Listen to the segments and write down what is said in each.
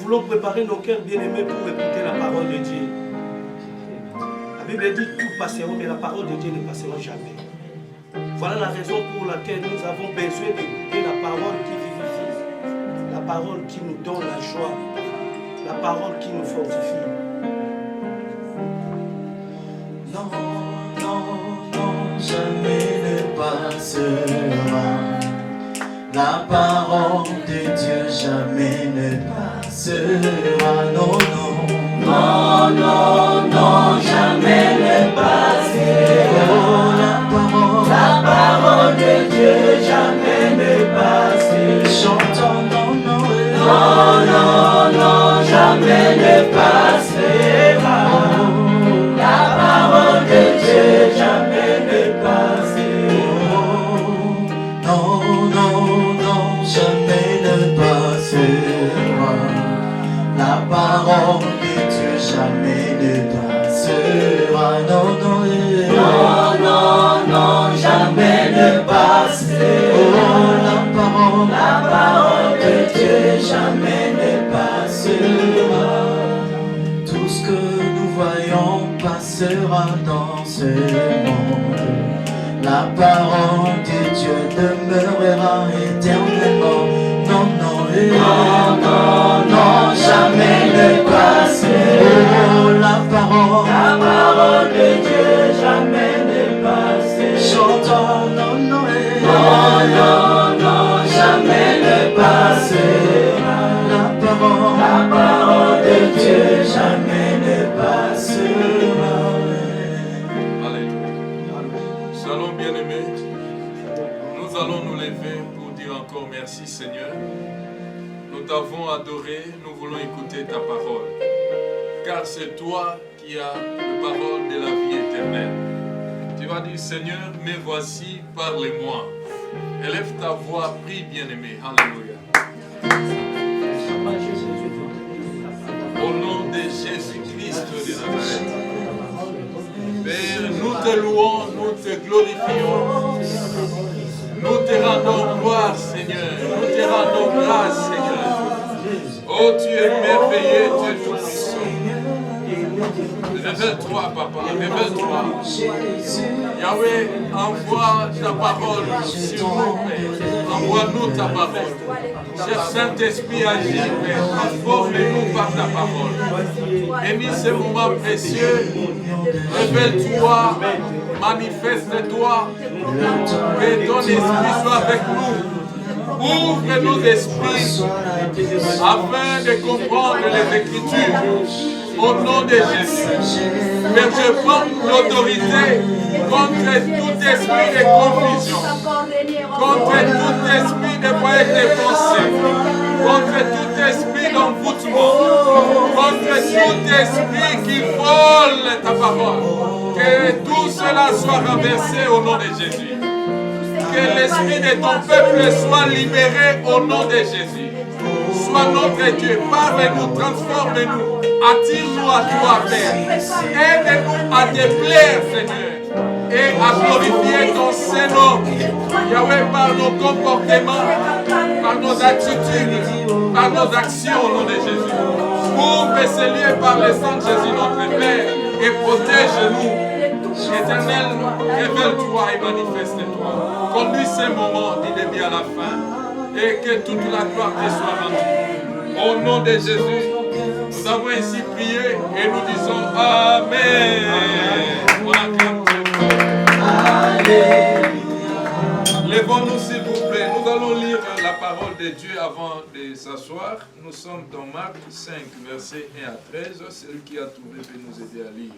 voulons préparer nos cœurs bien-aimés pour écouter la parole de Dieu. La Bible dit tout passera, mais la parole de Dieu ne passera jamais. Voilà la raison pour laquelle nous avons besoin d'écouter la parole qui vivifie, la parole qui nous donne la joie, la parole qui nous fortifie. Non, non, non, jamais ne passera. La parole de Dieu jamais ne passera. Non, non, non, non, non, jamais ne passera. Oh, la parole de Dieu jamais ne passera. Chantons, non, non, non, non, non, jamais ne passera. La parole de Dieu jamais ne passera. Non, non, non, jamais ne passera. La parole de Dieu jamais ne passera. Non, non, non, non, non, jamais ne passera. Oh, la parole de Dieu jamais ne passera. Tout ce que nous voyons passera dans ce monde. La parole de Dieu demeurera éternellement. Non, non, non, non, non, jamais ne passera. Oh, la parole de Dieu jamais ne passera. Chantons, non, non, non, non, non, jamais ne passera. La parole de Dieu jamais ne passera. Alléluia. Shalom bien-aimés, nous allons nous lever pour dire encore merci Seigneur. Nous t'avons adoré, nous voulons écouter ta parole. Car c'est toi qui as la parole de la vie éternelle. Tu vas dire Seigneur, me voici, parlez-moi. Élève ta voix, prie bien-aimé. Alléluia. Au nom de Jésus-Christ de Nazareth. Père, nous te louons, nous te glorifions. Nous te rendons gloire, Seigneur. Nous te rendons grâce, Seigneur. Oh, tu es merveilleux, tu es tout-puissant. Révèle-toi, Papa, révèle-toi. Yahweh, envoie ta parole sur nous, Père. Envoie-nous ta parole. Cher Saint-Esprit, agis, Père. Transforme-nous par ta parole. Bénis ce moment précieux. Révèle-toi, manifeste-toi. Que ton esprit soit avec nous. Ouvre nos esprits afin de comprendre les Écritures. Au nom de Jésus. Père, je prends l'autorité contre tout esprit de confusion, contre tout esprit de voyage de pensée, contre tout esprit d'envoûtement, contre tout esprit qui vole ta parole. Que tout cela soit renversé au nom de Jésus. Que l'esprit de ton peuple soit libéré au nom de Jésus. Sois notre Dieu, parle-nous, transforme-nous, attire-nous à toi, Père. Aide-nous à te plaire, Seigneur, et à glorifier ton Saint-Nom. Yahweh, par nos comportements, par nos attitudes, par nos actions au nom de Jésus. Ouvre ce lieu par le sang de Jésus, notre Père, et protège-nous. Éternel, révèle-toi et manifeste-toi. Conduis ce moment du début à la fin. Et que toute la gloire te soit rendue. Au nom de Jésus, nous avons ainsi prié et nous disons Amen. Levons-nous s'il vous plaît. Nous allons lire la parole de Dieu avant de s'asseoir. Nous sommes dans Marc 5, versets 1 à 13. Celui qui a trouvé peut nous aider à lire.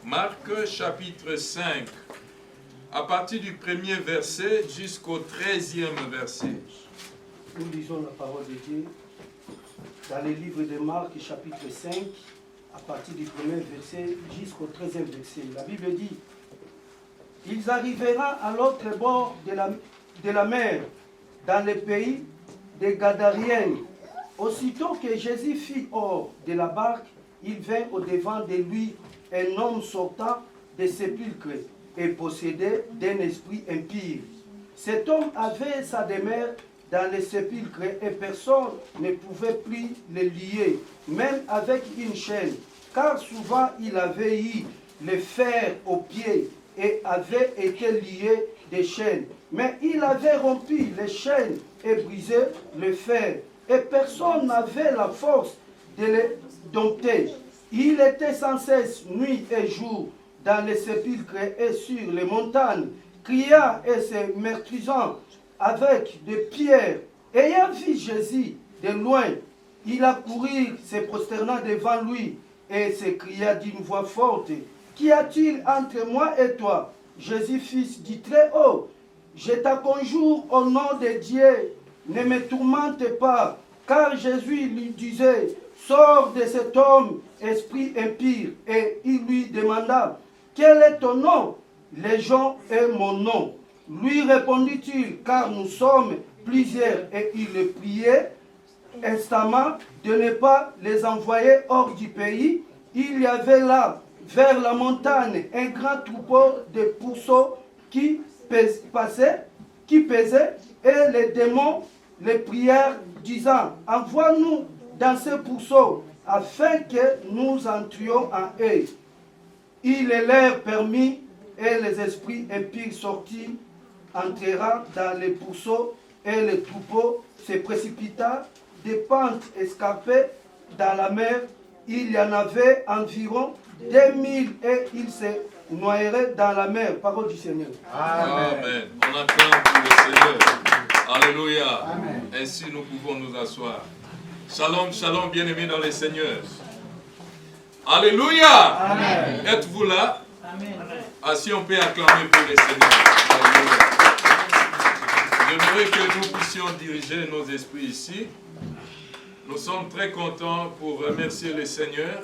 Marc chapitre 5, à partir du premier verset jusqu'au 13e verset. Nous lisons la parole de Dieu dans le livre de Marc, chapitre 5, à partir du premier verset jusqu'au 13e verset. La Bible dit: ils arriveront à l'autre bord de la mer, dans le pays des Gadariennes. Aussitôt que Jésus fut hors de la barque, il vint au-devant de lui un homme sortant des sépulcres et possédé d'un esprit impie. Cet homme avait sa demeure dans les sépulcres et personne ne pouvait plus les lier, même avec une chaîne, car souvent il avait eu le fer aux pieds et avait été lié des chaînes. Mais il avait rompu les chaînes et brisé le fer, et personne n'avait la force de les dompter. Il était sans cesse, nuit et jour, dans les sépulcres et sur les montagnes, criant et se meurtrisant avec des pierres. Ayant vu Jésus de loin, il accourut, se prosternant devant lui, et s'écria d'une voix forte, « Qu'y a-t-il entre moi et toi, Jésus, fils du Très-Haut? Je te conjure au nom de Dieu, ne me tourmente pas. » Car Jésus lui disait, « Sors de cet homme, esprit impur. » Et il lui demanda, « Quel est ton nom? » « Légion est mon nom. » Lui répondit-il, « Car nous sommes plusieurs. » Et il le priait instamment de ne pas les envoyer hors du pays. Il y avait là, vers la montagne, un grand troupeau de pourceaux qui pesaient, et les démons les prièrent, disant, « Envoie-nous dans ces pourceaux, afin que nous entrions en eux. » Il les leur permit, et les esprits impurs sortis entrèrent dans les pourceaux, et le troupeau se précipita des pentes escarpées dans la mer. Il y en avait environ 2000 et ils se noyeraient dans la mer. Parole du Seigneur. Amen. Amen. On acclame pour le Seigneur. Alléluia. Amen. Ainsi nous pouvons nous asseoir. Shalom, shalom, bien-aimés dans le Seigneur. Alléluia. Amen. Êtes-vous là? Amen. Ah, si on peut acclamer pour le Seigneur. Alléluia. J'aimerais que nous puissions diriger nos esprits ici. Nous sommes très contents pour remercier le Seigneur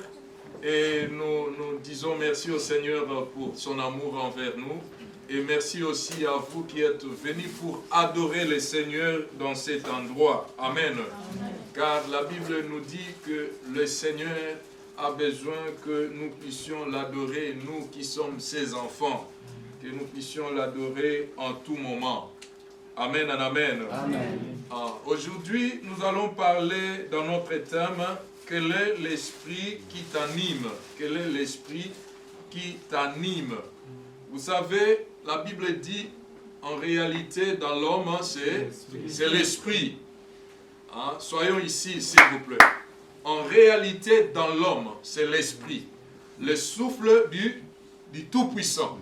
et nous disons merci au Seigneur pour son amour envers nous et merci aussi à vous qui êtes venus pour adorer le Seigneur dans cet endroit. Amen. Amen. Car la Bible nous dit que le Seigneur a besoin que nous puissions l'adorer, nous qui sommes ses enfants, que nous puissions l'adorer en tout moment. Amen, amen. Amen. Aujourd'hui, nous allons parler dans notre thème, quel est l'esprit qui t'anime? Quel est l'esprit qui t'anime? Vous savez, la Bible dit, en réalité, dans l'homme, c'est l'esprit. Soyons ici, s'il vous plaît. En réalité, dans l'homme, c'est l'esprit. Le souffle du Tout-Puissant.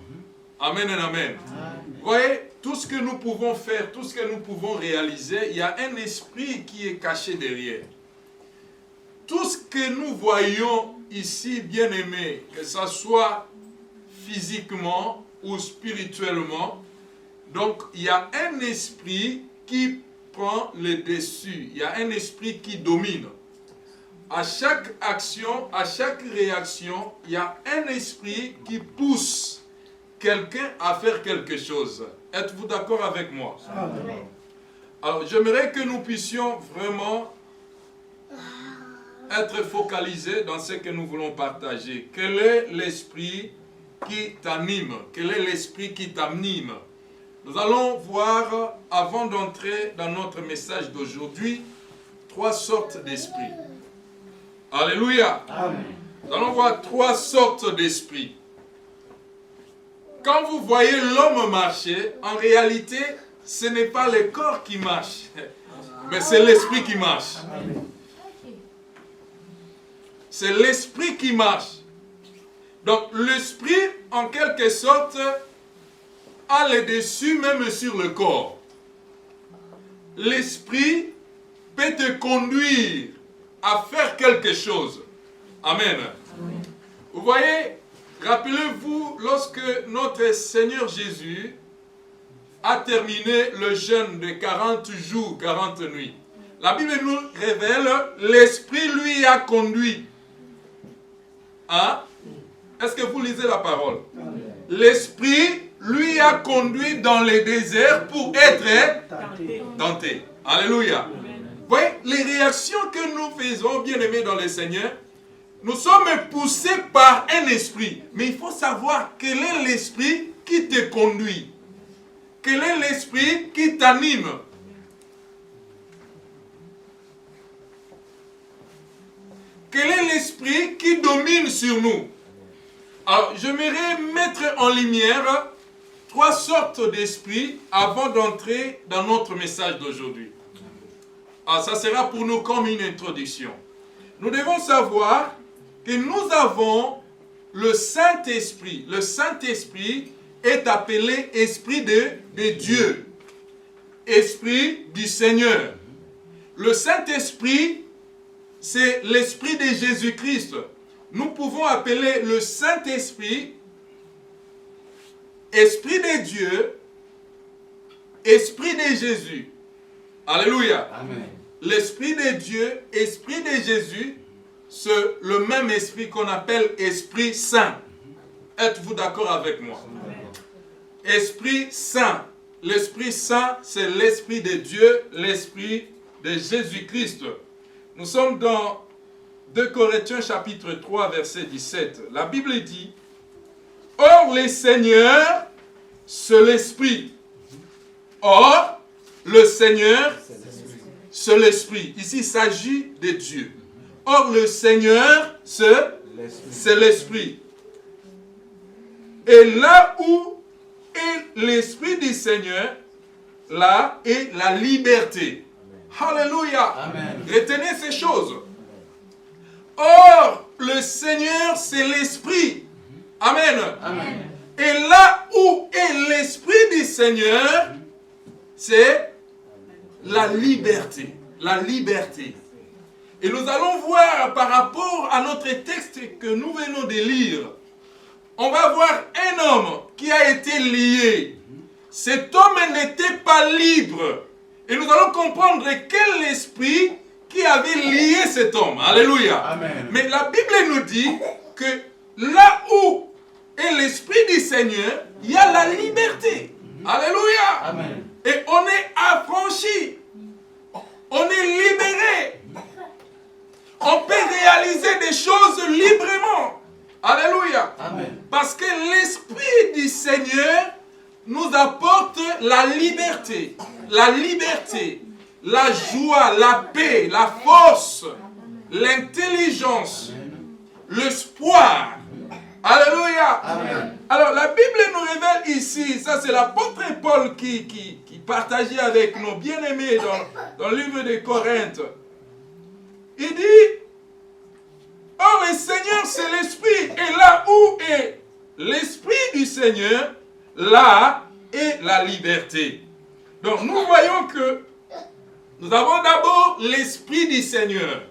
Amen et amen. Vous voyez, tout ce que nous pouvons faire, tout ce que nous pouvons réaliser, il y a un esprit qui est caché derrière. Tout ce que nous voyons ici, bien-aimés, que ce soit physiquement ou spirituellement, donc il y a un esprit qui prend le dessus. Il y a un esprit qui domine. À chaque action, à chaque réaction, il y a un esprit qui pousse quelqu'un à faire quelque chose. Êtes-vous d'accord avec moi? Amen. Alors, j'aimerais que nous puissions vraiment être focalisés dans ce que nous voulons partager. Quel est l'esprit qui t'anime? Quel est l'esprit qui t'anime? Nous allons voir, avant d'entrer dans notre message d'aujourd'hui, 3 sortes d'esprits. Alléluia. Amen. Nous allons voir 3 sortes d'esprits. Quand vous voyez l'homme marcher, en réalité, ce n'est pas le corps qui marche, mais c'est l'esprit qui marche. C'est l'esprit qui marche. Donc l'esprit, en quelque sorte, a le dessus même sur le corps. L'esprit peut te conduire à faire quelque chose. Amen. Amen. Vous voyez, rappelez-vous, lorsque notre Seigneur Jésus a terminé le jeûne de 40 jours, 40 nuits, la Bible nous révèle, l'Esprit lui a conduit. Hein? Est-ce que vous lisez la parole? L'Esprit lui a conduit dans le désert pour être tenté. Alléluia. Vous voyez, les réactions que nous faisons, bien-aimés dans le Seigneur, nous sommes poussés par un esprit. Mais il faut savoir quel est l'esprit qui te conduit. Quel est l'esprit qui t'anime. Saint-Esprit qui domine sur nous. Alors, j'aimerais mettre en lumière 3 sortes d'esprits avant d'entrer dans notre message d'aujourd'hui. Alors, ça sera pour nous comme une introduction. Nous devons savoir que nous avons le Saint-Esprit. Le Saint-Esprit est appelé Esprit de Dieu. Esprit du Seigneur. Le Saint-Esprit, c'est l'Esprit de Jésus-Christ. Nous pouvons appeler le Saint-Esprit Esprit de Dieu, Esprit de Jésus. Alléluia. Amen. L'Esprit de Dieu, Esprit de Jésus, c'est le même Esprit qu'on appelle Esprit Saint. Êtes-vous d'accord avec moi? Esprit Saint. L'Esprit Saint, c'est l'Esprit de Dieu, l'Esprit de Jésus-Christ. Nous sommes dans 2 Corinthiens chapitre 3, verset 17. La Bible dit, « Or, le Seigneur, c'est l'Esprit. Or, le Seigneur, c'est l'Esprit. » Ici, il s'agit de Dieu. Or, le Seigneur, c'est l'Esprit. Et là où est l'Esprit du Seigneur, là est la liberté. Alléluia. Amen. Retenez ces choses. Or, le Seigneur, c'est l'Esprit. Amen. Amen. Et là où est l'Esprit du Seigneur, c'est la liberté. La liberté. Et nous allons voir par rapport à notre texte que nous venons de lire, on va voir un homme qui a été lié. Cet homme n'était pas libre. Et nous allons comprendre quel esprit qui avait lié cet homme. Alléluia. Amen. Mais la Bible nous dit que là où est l'Esprit du Seigneur, il y a la liberté. Alléluia. Amen. Et on est affranchi. On est libéré. On peut réaliser des choses librement. Alléluia. Amen. Parce que l'Esprit du Seigneur nous apporte la liberté, la joie, la paix, la force, l'intelligence, l'espoir. Alléluia. Amen. Alors la Bible nous révèle ici, ça c'est l'apôtre Paul qui partageait avec nos bien-aimés dans le livre de Corinthe. Il dit, or le Seigneur c'est l'Esprit, et là où est l'Esprit du Seigneur, là est la liberté. Donc nous voyons que nous avons d'abord l'Esprit du Seigneur.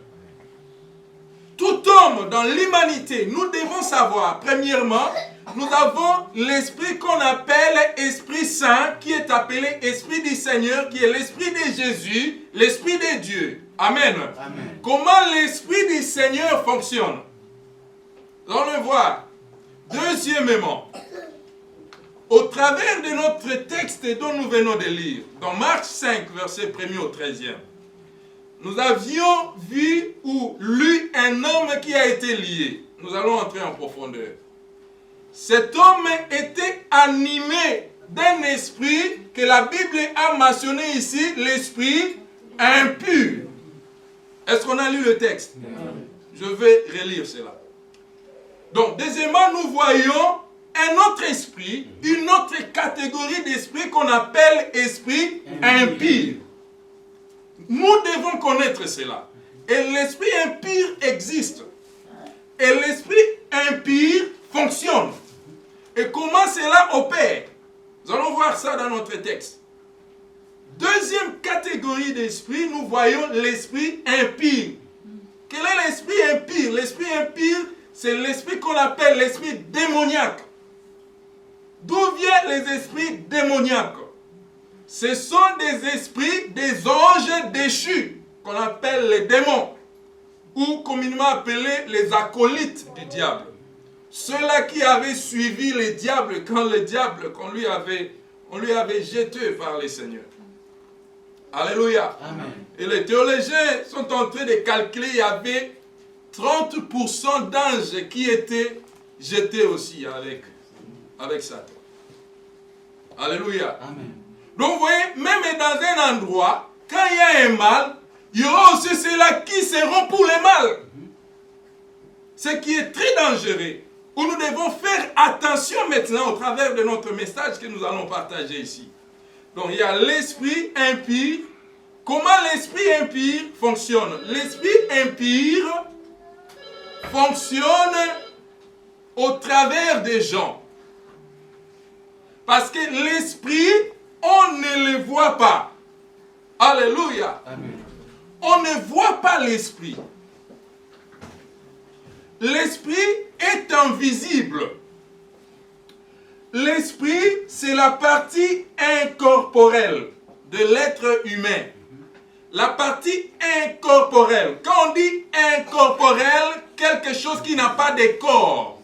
Tout homme dans l'humanité, nous devons savoir, premièrement, nous avons l'Esprit qu'on appelle Esprit Saint, qui est appelé Esprit du Seigneur, qui est l'Esprit de Jésus, l'Esprit de Dieu. Amen. Amen. Comment l'Esprit du Seigneur fonctionne? Nous allons le voir. Deuxièmement, au travers de notre texte dont nous venons de lire, dans Marc 5, verset 1er au 13e, nous avions vu ou lu un homme qui a été lié. Nous allons entrer en profondeur. Cet homme était animé d'un esprit que la Bible a mentionné ici, l'esprit impur. Est-ce qu'on a lu le texte? Je vais relire cela. Donc, deuxièmement, nous voyons un autre esprit, une autre catégorie d'esprit qu'on appelle esprit impur. Nous devons connaître cela. Et l'esprit impur existe. Et l'esprit impur fonctionne. Et comment cela opère? Nous allons voir ça dans notre texte. Deuxième catégorie d'esprit, nous voyons l'esprit impur. Quel est l'esprit impur? L'esprit impur, c'est l'esprit qu'on appelle l'esprit démoniaque. D'où viennent les esprits démoniaques? Ce sont des esprits, des anges déchus, qu'on appelle les démons, ou communément appelés les acolytes du diable. Ceux-là qui avaient suivi le diable quand on lui avait jeté par le Seigneur. Alléluia. Amen. Et les théologiens sont en train de calculer, il y avait 30% d'anges qui étaient jetés aussi avec Satan. Alléluia. Amen. Donc vous voyez, même dans un endroit, quand il y a un mal, il y aura aussi ceux-là qui seront pour le mal. ce qui est très dangereux, où nous devons faire attention maintenant au travers de notre message que nous allons partager ici. Donc il y a l'esprit impur. Comment l'esprit impur fonctionne? L'esprit impur fonctionne au travers des gens. Parce que l'esprit, on ne le voit pas. Alléluia. Amen. On ne voit pas l'esprit. L'esprit est invisible. L'esprit, c'est la partie incorporelle de l'être humain. La partie incorporelle. Quand on dit incorporelle, quelque chose qui n'a pas de corps.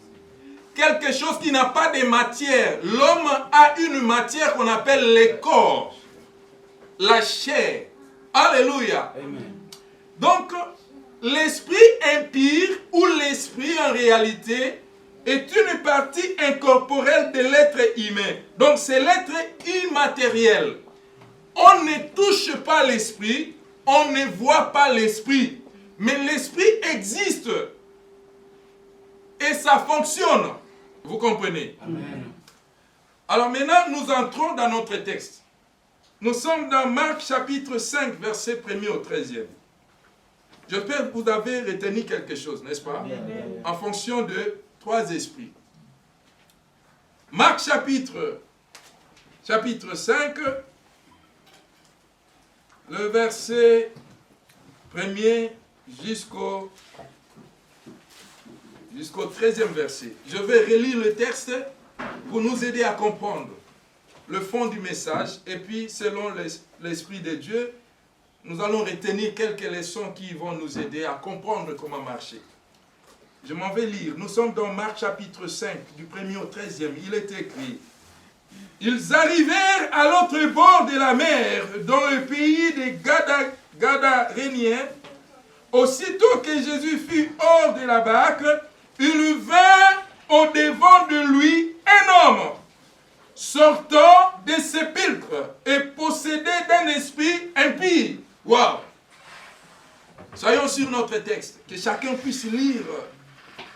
Quelque chose qui n'a pas de matière. L'homme a une matière qu'on appelle le corps. La chair. Alléluia. Amen. Donc, l'esprit impur ou l'esprit en réalité est une partie incorporelle de l'être humain. Donc, c'est l'être immatériel. On ne touche pas l'esprit, on ne voit pas l'esprit. Mais l'esprit existe. Et ça fonctionne. Vous comprenez? Amen. Alors maintenant, nous entrons dans notre texte. Nous sommes dans Marc chapitre 5, verset 1er au 13e. J'espère que vous avez retenu quelque chose, n'est-ce pas? Amen. En fonction de 3 esprits. Marc chapitre 5, le verset 1er jusqu'au 13e verset. Je vais relire le texte pour nous aider à comprendre le fond du message. Et puis, selon l'Esprit de Dieu, nous allons retenir quelques leçons qui vont nous aider à comprendre comment marcher. Je m'en vais lire. Nous sommes dans Marc chapitre 5, du 1er au 13e. Il est écrit: Ils arrivèrent à l'autre bord de la mer, dans le pays des Gadaréniens. Aussitôt que Jésus fut hors de la barque, il vint au-devant de lui un homme, sortant des sépulcres et possédé d'un esprit impie. Waouh! Soyons sur notre texte, que chacun puisse lire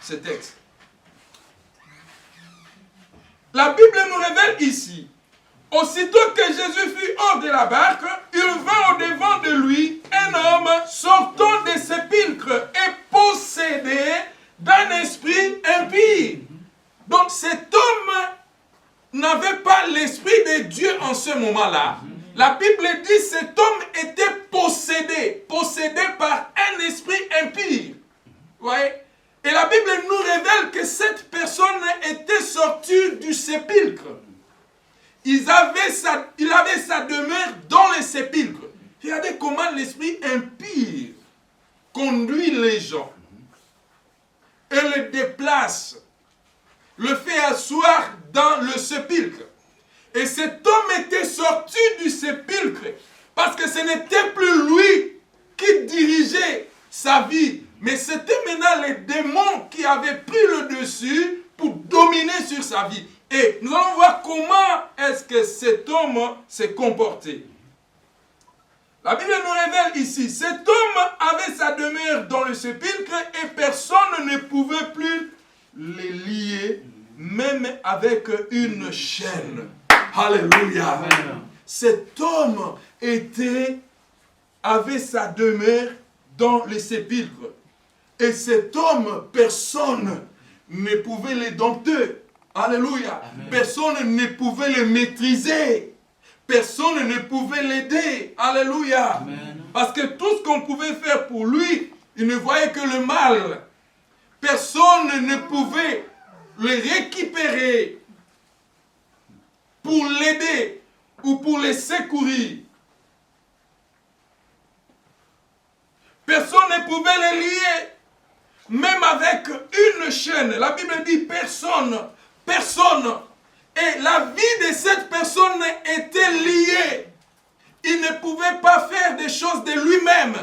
ce texte. La Bible nous révèle ici: aussitôt que Jésus fut hors de la barque, il vint au-devant de lui un homme sortant des sépulcres et possédé d'un esprit impie. Donc cet homme n'avait pas l'esprit de Dieu en ce moment-là. La Bible dit que cet homme était possédé par un esprit impie. Vous voyez? Et la Bible nous révèle que cette personne était sortie du sépulcre. Il avait sa demeure dans le sépulcre. Regardez comment l'esprit impie conduit les gens et les déplace, le fait asseoir dans le sépulcre. Et cet homme était sorti du sépulcre parce que ce n'était plus lui qui dirigeait sa vie, mais c'était maintenant les démons qui avaient pris le dessus pour dominer sur sa vie. Et nous allons voir comment est-ce que cet homme s'est comporté. La Bible nous révèle ici: cet homme avait sa demeure dans le sépulcre et personne ne pouvait plus les lier, même avec une chaîne. Alléluia. Amen. Cet homme avait sa demeure dans le sépulcre. Et cet homme, personne ne pouvait le dompter. Alléluia. Amen. Personne ne pouvait le maîtriser. Personne ne pouvait l'aider. Alléluia. Amen. Parce que tout ce qu'on pouvait faire pour lui, il ne voyait que le mal. Personne ne pouvait le récupérer pour l'aider ou pour le secourir. Personne ne pouvait le lier, même avec une chaîne. La Bible dit personne. Et la vie de cette personne était liée. Il ne pouvait pas faire des choses de lui-même.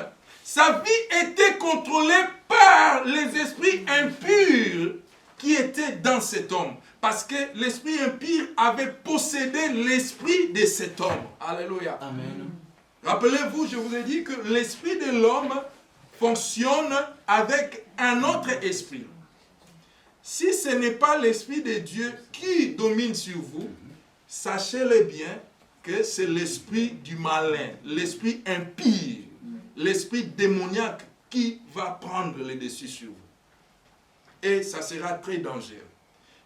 Sa vie était contrôlée par les esprits impurs qui étaient dans cet homme. Parce que l'esprit impur avait possédé l'esprit de cet homme. Alléluia. Amen. Rappelez-vous, je vous ai dit que l'esprit de l'homme fonctionne avec un autre esprit. si ce n'est pas l'Esprit de Dieu qui domine sur vous, sachez-le bien que c'est l'esprit du malin, l'esprit impie, l'esprit démoniaque qui va prendre le dessus sur vous. Et ça sera très dangereux.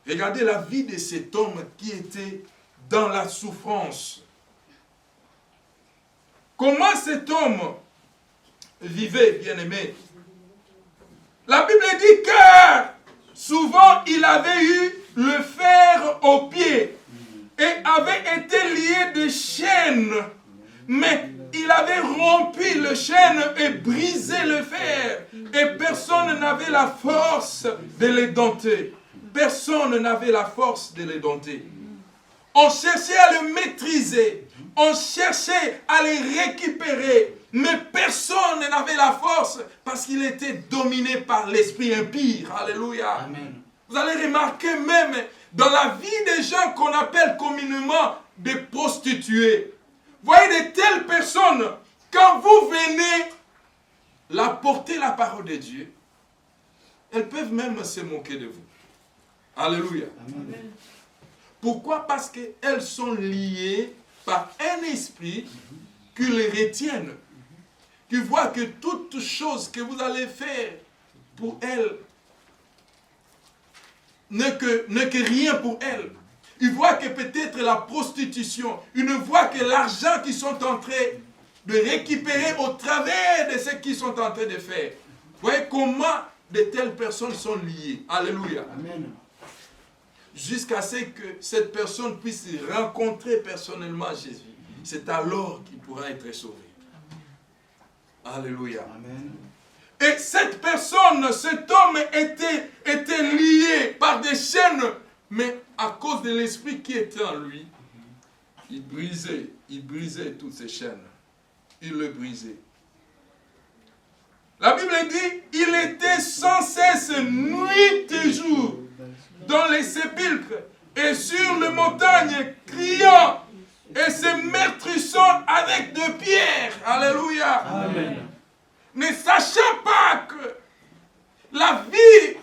Regardez la vie de cet homme qui était dans la souffrance. Comment cet homme vivait, bien-aimé? La Bible dit que souvent il avait eu le fer au pied et avait été lié de chaînes, mais il avait rompu le chaîne et brisé le fer, et personne n'avait la force de les dompter. Personne n'avait la force de les dompter. On cherchait à le maîtriser, on cherchait à les récupérer, mais personne n'avait la force parce qu'il était dominé par l'esprit impie. Alléluia. Amen. Vous allez remarquer même dans la vie des gens qu'on appelle communément des prostituées. Voyez de telles personnes, quand vous venez leur porter la parole de Dieu, elles peuvent même se moquer de vous. Alléluia. Amen. Pourquoi? Parce qu'elles sont liées par un esprit qui les retienne, qui voit que toute chose que vous allez faire pour elles n'est que rien pour elles. Ils voient que peut-être la prostitution, ils ne voient que l'argent qu'ils sont en train de récupérer au travers de ce qu'ils sont en train de faire. Vous voyez comment de telles personnes sont liées. Alléluia. Amen. Jusqu'à ce que cette personne puisse rencontrer personnellement Jésus. C'est alors qu'il pourra être sauvé. Alléluia. Amen. Et cette personne, cet homme était lié par des chaînes, mais à cause de l'esprit qui était en lui, il brisait toutes ces chaînes. Il le brisait. La Bible dit, il était sans cesse nuit et jour dans les sépulcres et sur les montagnes, criant et se meurtrissant avec de pierres. Alléluia. Amen. Ne sachant pas que la vie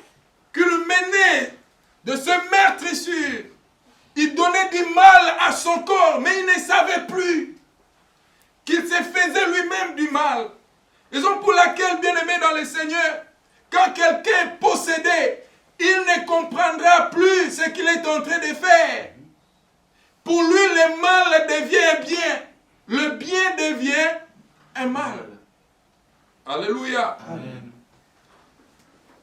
qu'il menait de ce meurtrissure, il donnait du mal à son corps, mais il ne savait plus qu'il se faisait lui-même du mal. Raison pour laquelle, bien-aimé dans le Seigneur, quand quelqu'un est possédé, il ne comprendra plus ce qu'il est en train de faire. Pour lui, le mal devient bien. Le bien devient un mal. Alléluia. Amen.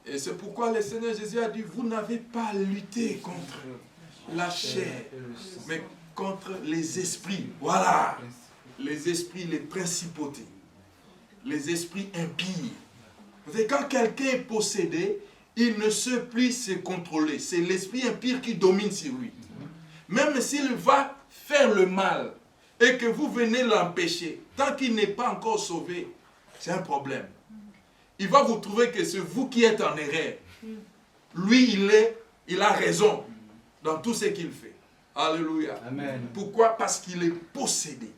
Et c'est pourquoi le Seigneur Jésus a dit, vous n'avez pas à lutter contre la chair, mais contre les esprits. Voilà. Les esprits, les principautés. Les esprits impies. Vous savez, quand quelqu'un est possédé, il ne sait plus se contrôler. C'est l'esprit impie qui domine sur lui. Même s'il va faire le mal et que vous venez l'empêcher, tant qu'il n'est pas encore sauvé, c'est un problème. Il va vous trouver que c'est vous qui êtes en erreur. Lui, il a raison dans tout ce qu'il fait. Alléluia. Amen. Pourquoi? Parce qu'il est possédé.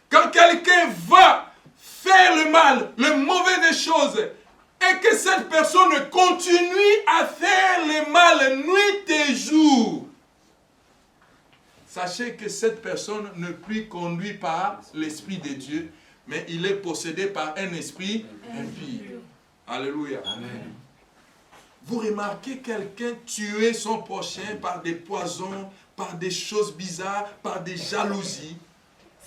Quand quelqu'un va faire le mal, le mauvais des choses, et que cette personne continue à faire le mal nuit et jour, sachez que cette personne ne plus conduit par l'Esprit de Dieu, mais il est possédé par un esprit impie. Alléluia. Amen. Vous remarquez quelqu'un tuer son prochain par des poisons, par des choses bizarres, par des jalousies.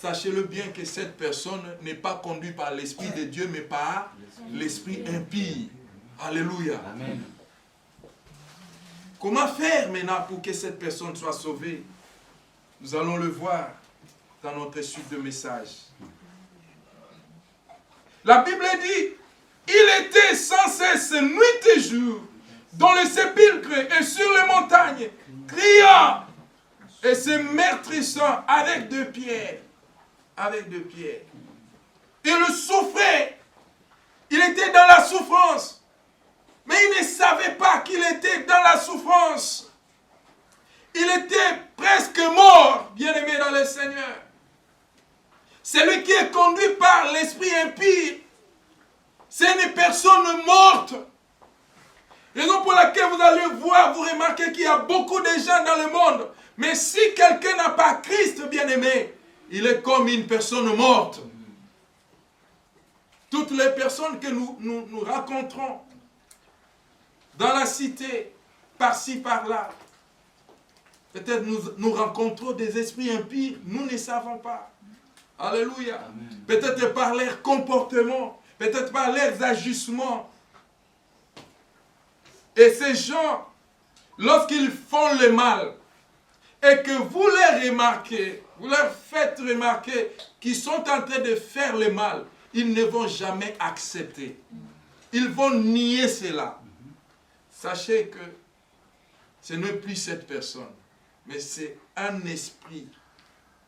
Sachez-le bien que cette personne n'est pas conduite par l'Esprit de Dieu, mais par l'Esprit impie. Alléluia. Amen. Comment faire maintenant pour que cette personne soit sauvée? Nous allons le voir dans notre suite de messages. La Bible dit, il était sans cesse nuit et jour dans les sépulcres et sur les montagnes, criant et se meurtrissant avec deux pierres. Avec deux pierres. Il souffrait. Il était dans la souffrance. Mais il ne savait pas qu'il était dans la souffrance. Il était presque mort, bien-aimé dans le Seigneur. Celui qui est conduit par l'esprit impie, c'est une personne morte. Raison pour laquelle vous allez voir, vous remarquez qu'il y a beaucoup de gens dans le monde. Mais si quelqu'un n'a pas Christ, bien-aimé, il est comme une personne morte. Toutes les personnes que nous rencontrons dans la cité, par-ci, par-là, peut-être nous rencontrons des esprits impies, nous ne savons pas. Alléluia. Peut-être par leur comportement, peut-être par leurs agissements. Et ces gens, lorsqu'ils font le mal, et que vous les remarquez, vous leur faites remarquer qu'ils sont en train de faire le mal, ils ne vont jamais accepter. Ils vont nier cela. Sachez que ce n'est plus cette personne, mais c'est un esprit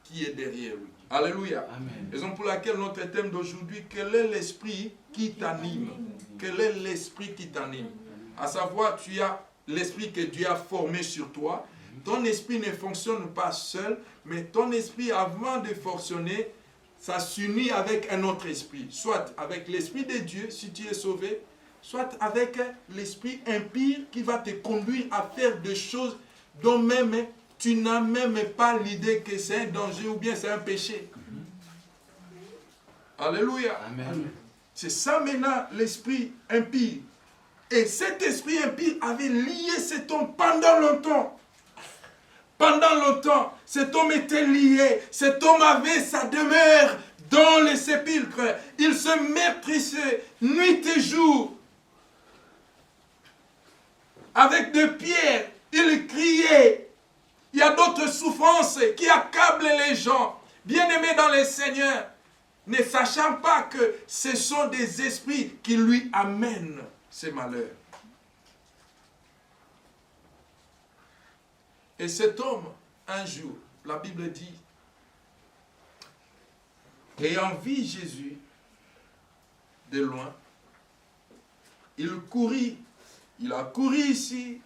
qui est derrière lui. Alléluia. Amen. Raison pour laquelle notre thème d'aujourd'hui, quel est l'esprit qui t'anime? Quel est l'esprit qui t'anime? À savoir, tu as l'esprit que Dieu a formé sur toi. Ton esprit ne fonctionne pas seul, mais ton esprit, avant de fonctionner, ça s'unit avec un autre esprit. Soit avec l'esprit de Dieu, si tu es sauvé, soit avec l'esprit impie qui va te conduire à faire des choses dont même tu n'as même pas l'idée que c'est un danger ou bien c'est un péché. Alléluia. Amen. C'est ça maintenant l'esprit impie. Et cet esprit impie avait lié cet homme pendant longtemps. Pendant longtemps, cet homme était lié. Cet homme avait sa demeure dans les sépulcres. Il se maîtrisait nuit et jour. Avec des pierres, il criait. Il y a d'autres souffrances qui accablent les gens. Bien-aimés dans le Seigneur, ne sachant pas que ce sont des esprits qui lui amènent ces malheurs. Et cet homme, un jour, la Bible dit, ayant vu Jésus de loin, il courut, il a couru ici,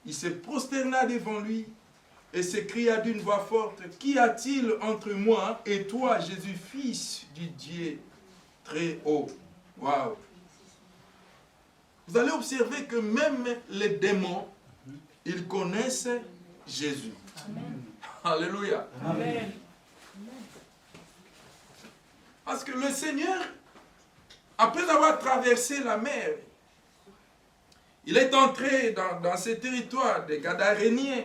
il se prosterna devant lui et s'écria d'une voix forte, « Qu'y a-t-il entre moi et toi, Jésus, fils du Dieu très haut ?» Waouh! Vous allez observer que même les démons, ils connaissent Jésus. Amen. Alléluia. Amen. Parce que le Seigneur, après avoir traversé la mer, il est entré dans ces territoires des Gadaréniens.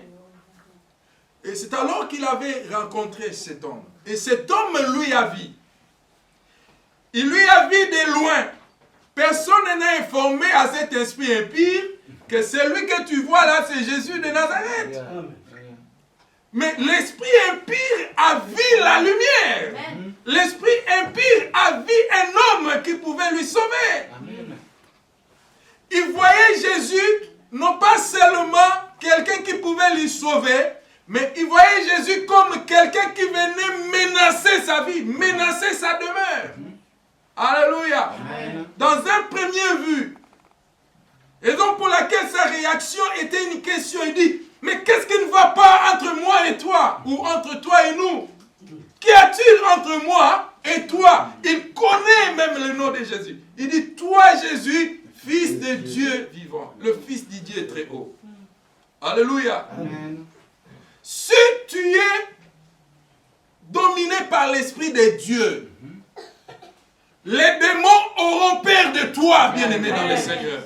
Et c'est alors qu'il avait rencontré cet homme. Et cet homme lui a vu. Il lui a vu de loin. Personne n'est informé à cet esprit impie que celui que tu vois là, c'est Jésus de Nazareth. Amen. Mais l'esprit impie a vu la lumière. L'esprit impie a vu un homme qui pouvait lui sauver. Amen. Il voyait Jésus, non pas seulement quelqu'un qui pouvait lui sauver, mais il voyait Jésus comme quelqu'un qui venait menacer sa vie, menacer sa demeure. Alléluia. Amen. Dans un premier vue, raison pour laquelle sa réaction était une question, il dit, mais qu'est-ce qui ne va pas entre moi et toi, ou entre toi et nous? Qu'y a-t-il entre moi et toi? Il connaît même le nom de Jésus. Il dit, toi Jésus, fils de Dieu vivant, le fils du Dieu très haut. Alléluia. Amen. Si tu es dominé par l'Esprit de Dieu, les démons auront peur de toi, bien-aimé dans le Seigneur.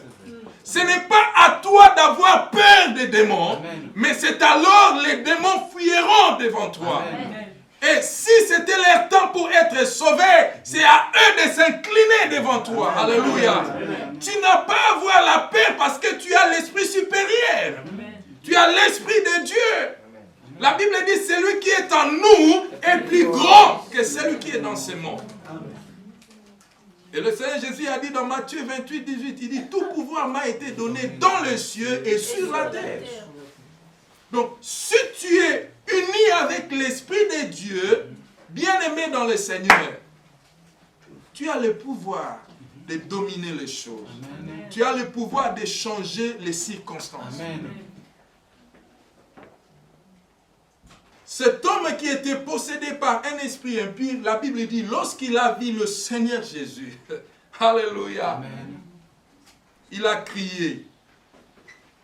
Ce n'est pas à toi d'avoir peur des démons, Amen. Mais c'est alors les démons fuiront devant toi. Amen. Et si c'était leur temps pour être sauvés, c'est à eux de s'incliner devant toi. Amen. Alléluia. Amen. Tu n'as pas à avoir la peur parce que tu as l'esprit supérieur. Amen. Tu as l'esprit de Dieu. Amen. La Bible dit, celui qui est en nous est plus grand que celui qui est dans ce monde. Amen. Et le Seigneur Jésus a dit dans Matthieu 28, 18, il dit, tout pouvoir m'a été donné dans les cieux et sur la terre. Donc, si tu es uni avec l'Esprit de Dieu, bien-aimé dans le Seigneur, tu as le pouvoir de dominer les choses. Amen. Tu as le pouvoir de changer les circonstances. Amen. Cet homme qui était possédé par un esprit impie, la Bible dit, lorsqu'il a vu le Seigneur Jésus, alléluia, Amen. Il a crié.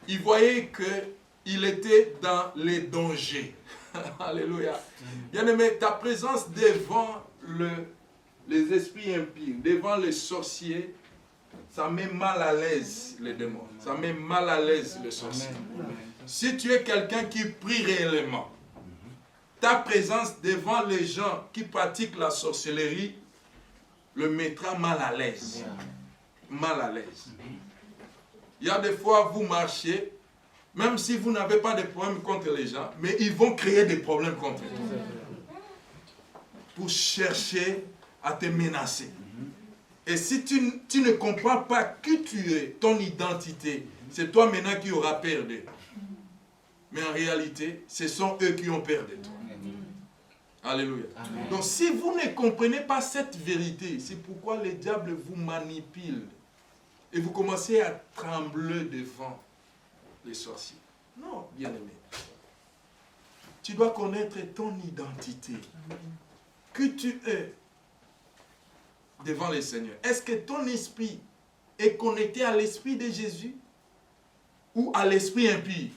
il voyait qu'il était dans les dangers. Alléluia. Bien-aimé, ta présence devant les esprits impies, devant les sorciers, ça met mal à l'aise les démons. Ça met mal à l'aise les sorciers. Si tu es quelqu'un qui prie réellement, ta présence devant les gens qui pratiquent la sorcellerie le mettra mal à l'aise. Mal à l'aise. Il y a des fois, vous marchez, même si vous n'avez pas de problème contre les gens, mais ils vont créer des problèmes contre toi. Pour chercher à te menacer. Et si tu ne comprends pas qui tu es, ton identité, c'est toi maintenant qui auras peur d'eux. Mais en réalité, ce sont eux qui ont peur de toi. Alléluia. Amen. Donc si vous ne comprenez pas cette vérité, c'est pourquoi le diable vous manipule. Et vous commencez à trembler devant les sorciers. Non, bien-aimé. Tu dois connaître ton identité. Qui tu es devant le Seigneur. Est-ce que ton esprit est connecté à l'esprit de Jésus ou à l'esprit impie?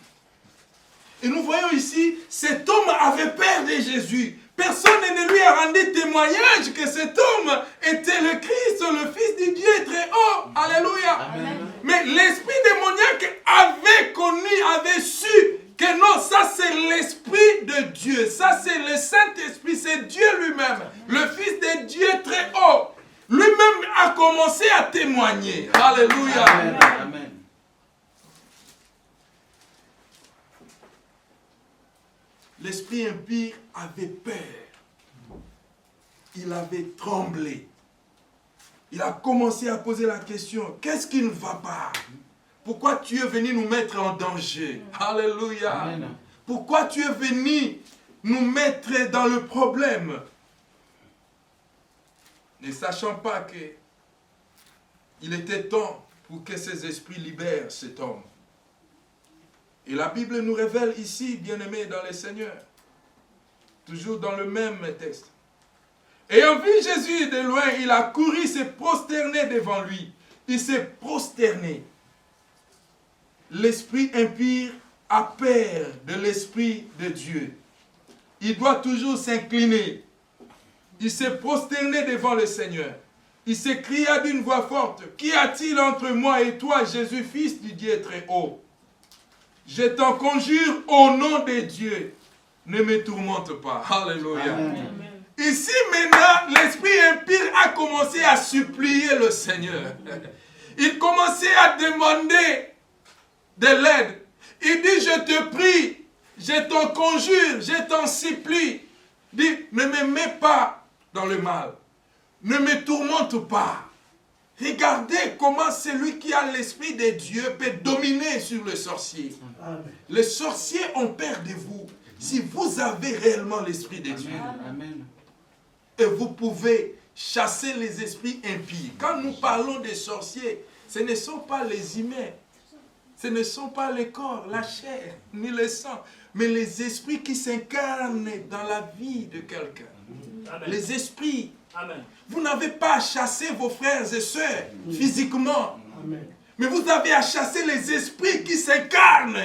Et nous voyons ici, cet homme avait peur de Jésus. Personne ne lui a rendu témoignage que cet homme était le Christ, le Fils du Dieu très haut. Alléluia. Amen. Mais l'esprit démoniaque avait connu, avait su que non, ça c'est l'esprit de Dieu. Ça c'est le Saint-Esprit, c'est Dieu lui-même. Le Fils de Dieu très haut. Lui-même a commencé à témoigner. Alléluia. Amen. Amen. L'esprit impie avait peur. Il avait tremblé. Il a commencé à poser la question, qu'est-ce qui ne va pas? Pourquoi tu es venu nous mettre en danger? Alléluia. Amen. Pourquoi tu es venu nous mettre dans le problème? Ne sachant pas qu'il était temps pour que ces esprits libèrent cet homme. Et la Bible nous révèle ici, bien-aimés dans le Seigneur, toujours dans le même texte. Ayant vu Jésus de loin, il a couru se prosterner devant lui. Il s'est prosterné. L'esprit impie a peur de l'esprit de Dieu. Il doit toujours s'incliner. Il s'est prosterné devant le Seigneur. Il s'écria d'une voix forte, « Qu'y a-t-il entre moi et toi, Jésus, Fils du Dieu très haut? Je t'en conjure au nom de Dieu, ne me tourmente pas. » Alléluia. Amen. Ici maintenant, l'esprit impie a commencé à supplier le Seigneur. Il commençait à demander de l'aide. Il dit, je te prie, je t'en conjure, je t'en supplie. Dit, ne me mets pas dans le mal. Ne me tourmente pas. Regardez comment celui qui a l'esprit de Dieu peut dominer sur le sorcier. Amen. Les sorciers ont peur de vous si vous avez réellement l'esprit de Dieu. Amen. Et vous pouvez chasser les esprits impies. Quand nous parlons des sorciers, ce ne sont pas les humains. Ce ne sont pas les corps, la chair, ni le sang, mais les esprits qui s'incarnent dans la vie de quelqu'un. Les esprits. Amen. Vous n'avez pas à chasser vos frères et sœurs physiquement. Amen. Mais vous avez à chasser les esprits qui s'incarnent.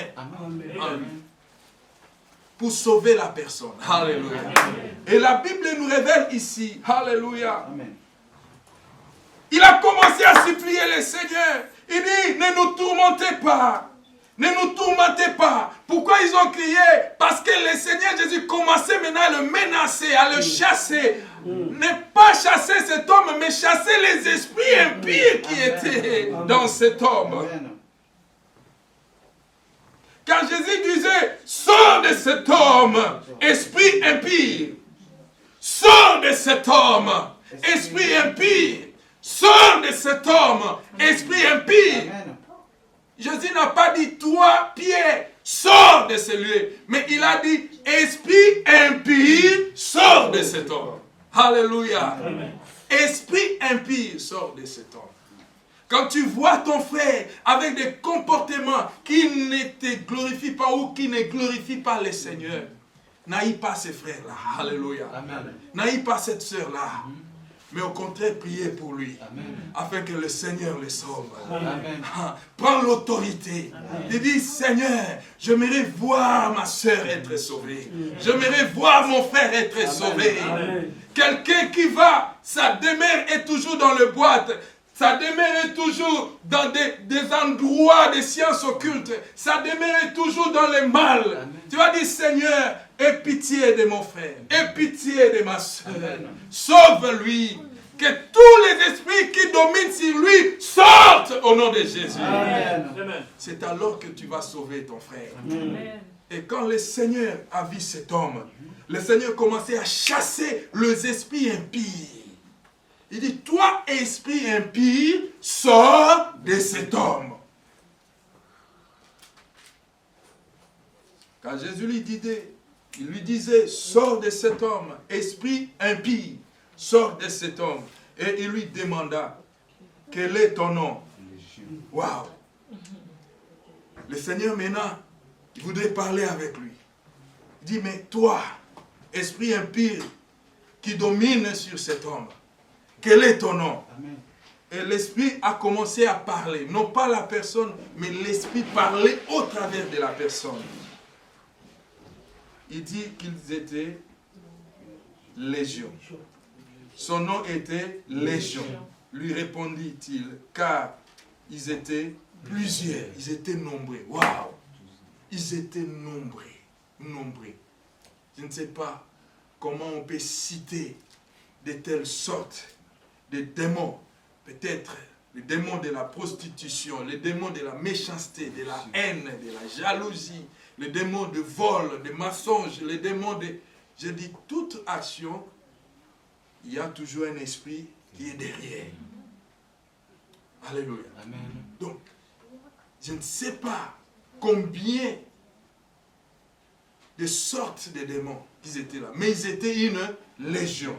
Pour sauver la personne. Alléluia. Et la Bible nous révèle ici. Alléluia. Amen. Il a commencé à supplier le Seigneur. Il dit, ne nous tourmentez pas. Ne nous tourmentez pas. Pourquoi ils ont crié? Parce que le Seigneur Jésus commençait maintenant à le menacer, à le chasser. Ne pas chasser cet homme, mais chasser les esprits impies qui étaient dans cet homme. Quand Jésus disait, sors de cet homme, esprit impie. Sors de cet homme, esprit impie. Sors de cet homme, esprit impie. Jésus n'a pas dit, toi, Pierre, sors de celui, mais il a dit, esprit impie, sors de cet homme. Alléluia. Amen. Esprit impie, sors de cet homme. Quand tu vois ton frère avec des comportements qui ne te glorifient pas ou qui ne glorifient pas le Seigneur, n'aille pas ces frères-là. Alléluia. N'aille pas cette sœur-là. mais au contraire, priez pour lui. Amen. Afin que le Seigneur le sauve. Amen. Prends l'autorité. Il dit, Seigneur, j'aimerais voir ma soeur être sauvée. J'aimerais voir mon frère être sauvé. Quelqu'un qui va, sa demeure est toujours dans le boîte. Sa demeure est toujours dans des endroits de sciences occultes. Sa demeure est toujours dans le mal. Amen. Tu vas dire, Seigneur, aie pitié de mon frère. Aie pitié de ma soeur. Sauve-lui. Que tous les esprits qui dominent sur lui sortent au nom de Jésus. Amen. C'est alors que tu vas sauver ton frère. Amen. Et quand le Seigneur a vu cet homme, le Seigneur commençait à chasser les esprits impies. Il dit, toi, esprit impie, sors de cet homme. Quand Jésus lui disait, sors de cet homme, esprit impie, sors de cet homme. Et il lui demanda, quel est ton nom? Waouh! Le Seigneur maintenant, il voudrait parler avec lui. Il dit, mais toi, esprit impie qui domine sur cet homme, quel est ton nom? Amen. Et l'esprit a commencé à parler. Non pas la personne, mais l'esprit parlait au travers de la personne. Il dit qu'ils étaient légion. Son nom était Légion. Lui répondit-il, car ils étaient plusieurs. Ils étaient nombreux. Waouh! Ils étaient nombreux. Je ne sais pas comment on peut citer de telles sortes des démons, peut-être les démons de la prostitution, les démons de la méchanceté, de la haine, de la jalousie, les démons de vol, de mensonge, les démons de... Je dis, toute action, il y a toujours un esprit qui est derrière. Alléluia. Amen. Donc, je ne sais pas combien de sortes de démons ils étaient là, mais ils étaient une légion.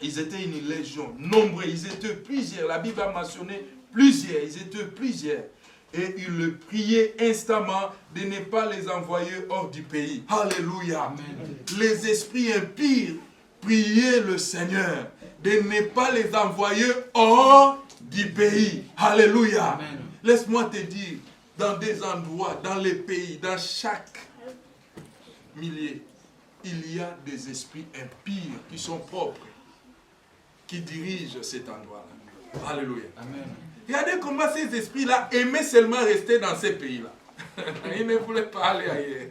Ils étaient une légion, nombreux, ils étaient plusieurs. La Bible a mentionné plusieurs, ils étaient plusieurs. Et il le priait instamment de ne pas les envoyer hors du pays. Alléluia. Amen. Les esprits impies priaient le Seigneur de ne pas les envoyer hors du pays. Alléluia. Laisse-moi te dire, dans des endroits, dans les pays, dans chaque millier, il y a des esprits impies qui sont propres, qui dirigent cet endroit-là. Alléluia. Amen. Regardez comment ces esprits-là aimaient seulement rester dans ces pays-là. Ils ne voulaient pas aller ailleurs.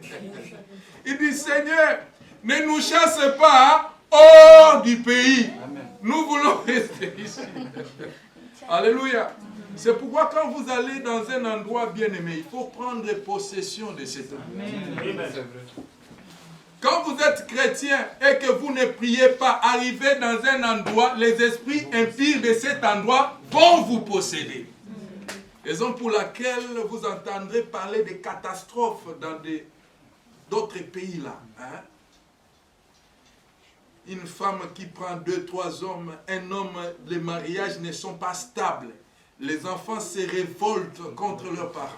Il dit, Seigneur, ne nous chasse pas hors du pays. Amen. Nous voulons rester ici. Alléluia. C'est pourquoi quand vous allez dans un endroit bien aimé, il faut prendre possession de cet endroit. Amen. Quand vous êtes chrétien et que vous ne priez pas, arrivez dans un endroit, les esprits impies de cet endroit vont vous posséder. Raison pour laquelle vous entendrez parler de catastrophes dans d'autres pays là. Hein? Une femme qui prend 2-3 hommes, un homme, les mariages ne sont pas stables. Les enfants se révoltent contre leurs parents.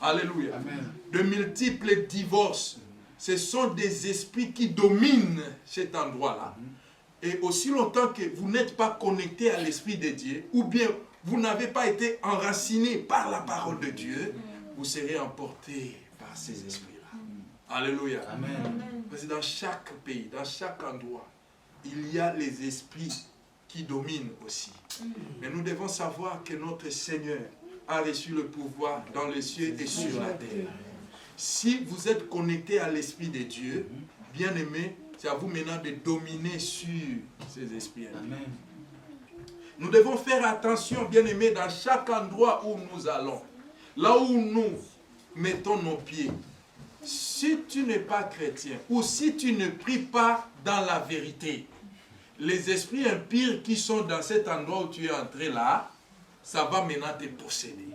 Alléluia. Amen. De multiples divorces. Ce sont des esprits qui dominent cet endroit-là. Et aussi longtemps que vous n'êtes pas connecté à l'Esprit de Dieu, ou bien vous n'avez pas été enraciné par la parole de Dieu, vous serez emporté par ces esprits-là. Alléluia. Amen. Parce que dans chaque pays, dans chaque endroit, il y a les esprits qui dominent aussi. Mais nous devons savoir que notre Seigneur a reçu le pouvoir dans les cieux et sur la terre. Si vous êtes connecté à l'Esprit de Dieu, bien aimé, c'est à vous maintenant de dominer sur ces esprits. Amen. Nous devons faire attention, bien aimé, dans chaque endroit où nous allons, là où nous mettons nos pieds. Si tu n'es pas chrétien, ou si tu ne pries pas dans la vérité, les esprits impies qui sont dans cet endroit où tu es entré là, ça va maintenant te posséder.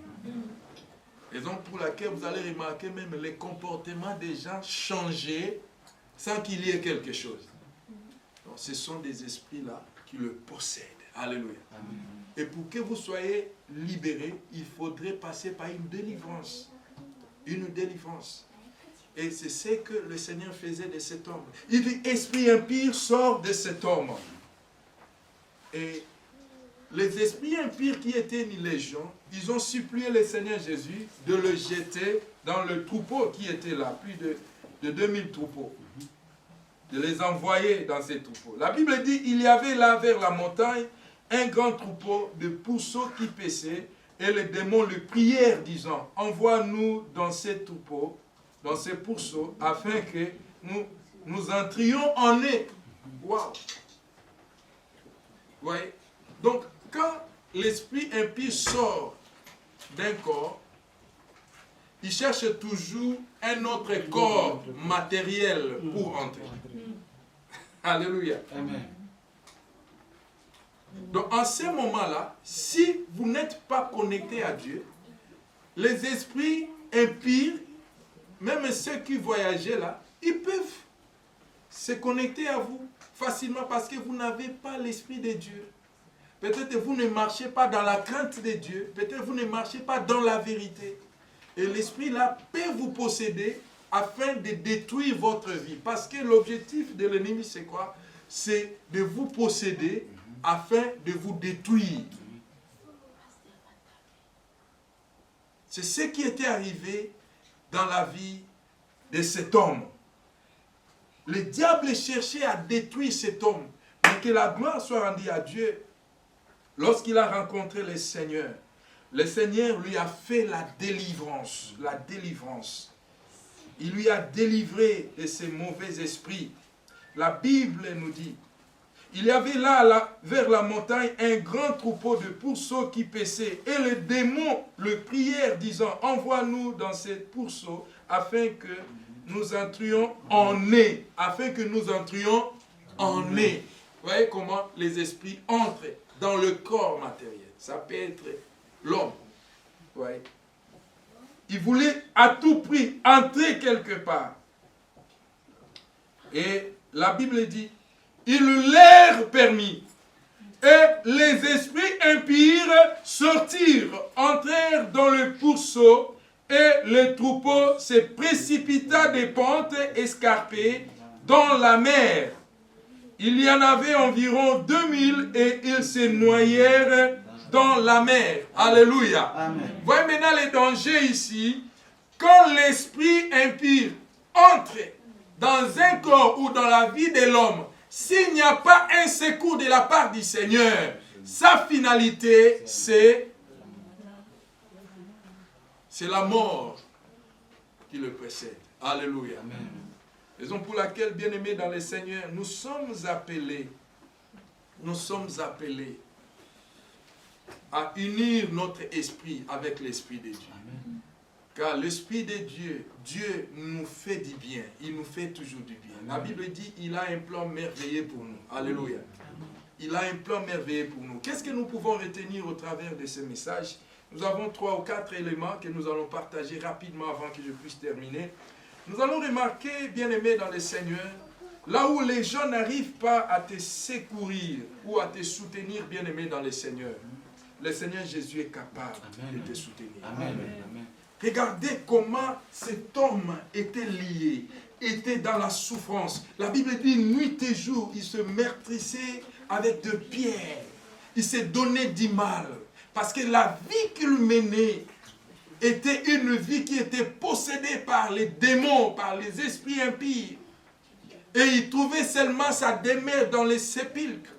Raison pour laquelle vous allez remarquer même les comportements des gens changer sans qu'il y ait quelque chose. Donc, ce sont des esprits-là qui le possèdent. Alléluia. Amen. Et pour que vous soyez libérés, il faudrait passer par une délivrance. Une délivrance. Et c'est ce que le Seigneur faisait de cet homme. Il dit, esprit impie, sort de cet homme. Et les esprits impurs qui étaient une légion, ils ont supplié le Seigneur Jésus de le jeter dans le troupeau qui était là, plus de 2000 troupeaux. De les envoyer dans ces troupeaux. La Bible dit, il y avait là vers la montagne un grand troupeau de pourceaux qui paissaient, et les démons le prièrent, disant, envoie-nous dans ces troupeaux, dans ces pourceaux, afin que nous entrions en eux. Waouh! Vous voyez? Donc, quand l'esprit impie sort d'un corps, il cherche toujours un autre corps matériel pour entrer. Alléluia. Amen. Donc, en ce moment-là, si vous n'êtes pas connecté à Dieu, les esprits impies, même ceux qui voyageaient là, ils peuvent se connecter à vous facilement parce que vous n'avez pas l'esprit de Dieu. Peut-être que vous ne marchez pas dans la crainte de Dieu. Peut-être que vous ne marchez pas dans la vérité. Et l'esprit là peut vous posséder afin de détruire votre vie. Parce que l'objectif de l'ennemi, c'est quoi? C'est de vous posséder afin de vous détruire. C'est ce qui était arrivé dans la vie de cet homme. Le diable cherchait à détruire cet homme. Mais que la gloire soit rendue à Dieu. Lorsqu'il a rencontré le Seigneur lui a fait la délivrance. La délivrance. Il lui a délivré de ses mauvais esprits. La Bible nous dit, il y avait là, vers la montagne, un grand troupeau de pourceaux qui paissaient. Et les démons le prièrent, disant, envoie-nous dans ces pourceaux, afin que nous entrions en eux. Afin que nous entrions en eux. Vous voyez comment les esprits entrent dans le corps matériel. Ça peut être l'homme. Vous voyez? Il voulait à tout prix entrer quelque part. Et la Bible dit, il leur permit. Et les esprits impies sortirent, entrèrent dans le pourceau, et le troupeau se précipita des pentes escarpées dans la mer. Il y en avait environ 2000 et ils se noyèrent dans la mer. Alléluia. Amen. Voyez maintenant les dangers ici. Quand l'esprit impie entre dans un corps ou dans la vie de l'homme, s'il n'y a pas un secours de la part du Seigneur, sa finalité, c'est la mort qui le précède. Alléluia. Amen. Raison pour laquelle, bien-aimés dans le Seigneur, nous sommes appelés à unir notre esprit avec l'esprit de Dieu. Amen. Car l'esprit de Dieu, Dieu nous fait du bien. Il nous fait toujours du bien. La Bible dit, il a un plan merveilleux pour nous. Alléluia. Il a un plan merveilleux pour nous. Qu'est-ce que nous pouvons retenir au travers de ce message? Nous avons 3 ou 4 éléments que nous allons partager rapidement avant que je puisse terminer. Nous allons remarquer, bien-aimés dans le Seigneur, là où les gens n'arrivent pas à te secourir ou à te soutenir, bien-aimés dans le Seigneur Jésus est capable de te soutenir. Amen. Amen. Regardez comment cet homme était lié, était dans la souffrance. La Bible dit, nuit et jour, il se meurtrissait avec de pierres. Il s'est donné du mal. Parce que la vie qu'il menait était une vie qui était possédée par les démons, par les esprits impies. Et il trouvait seulement sa demeure dans les sépulcres.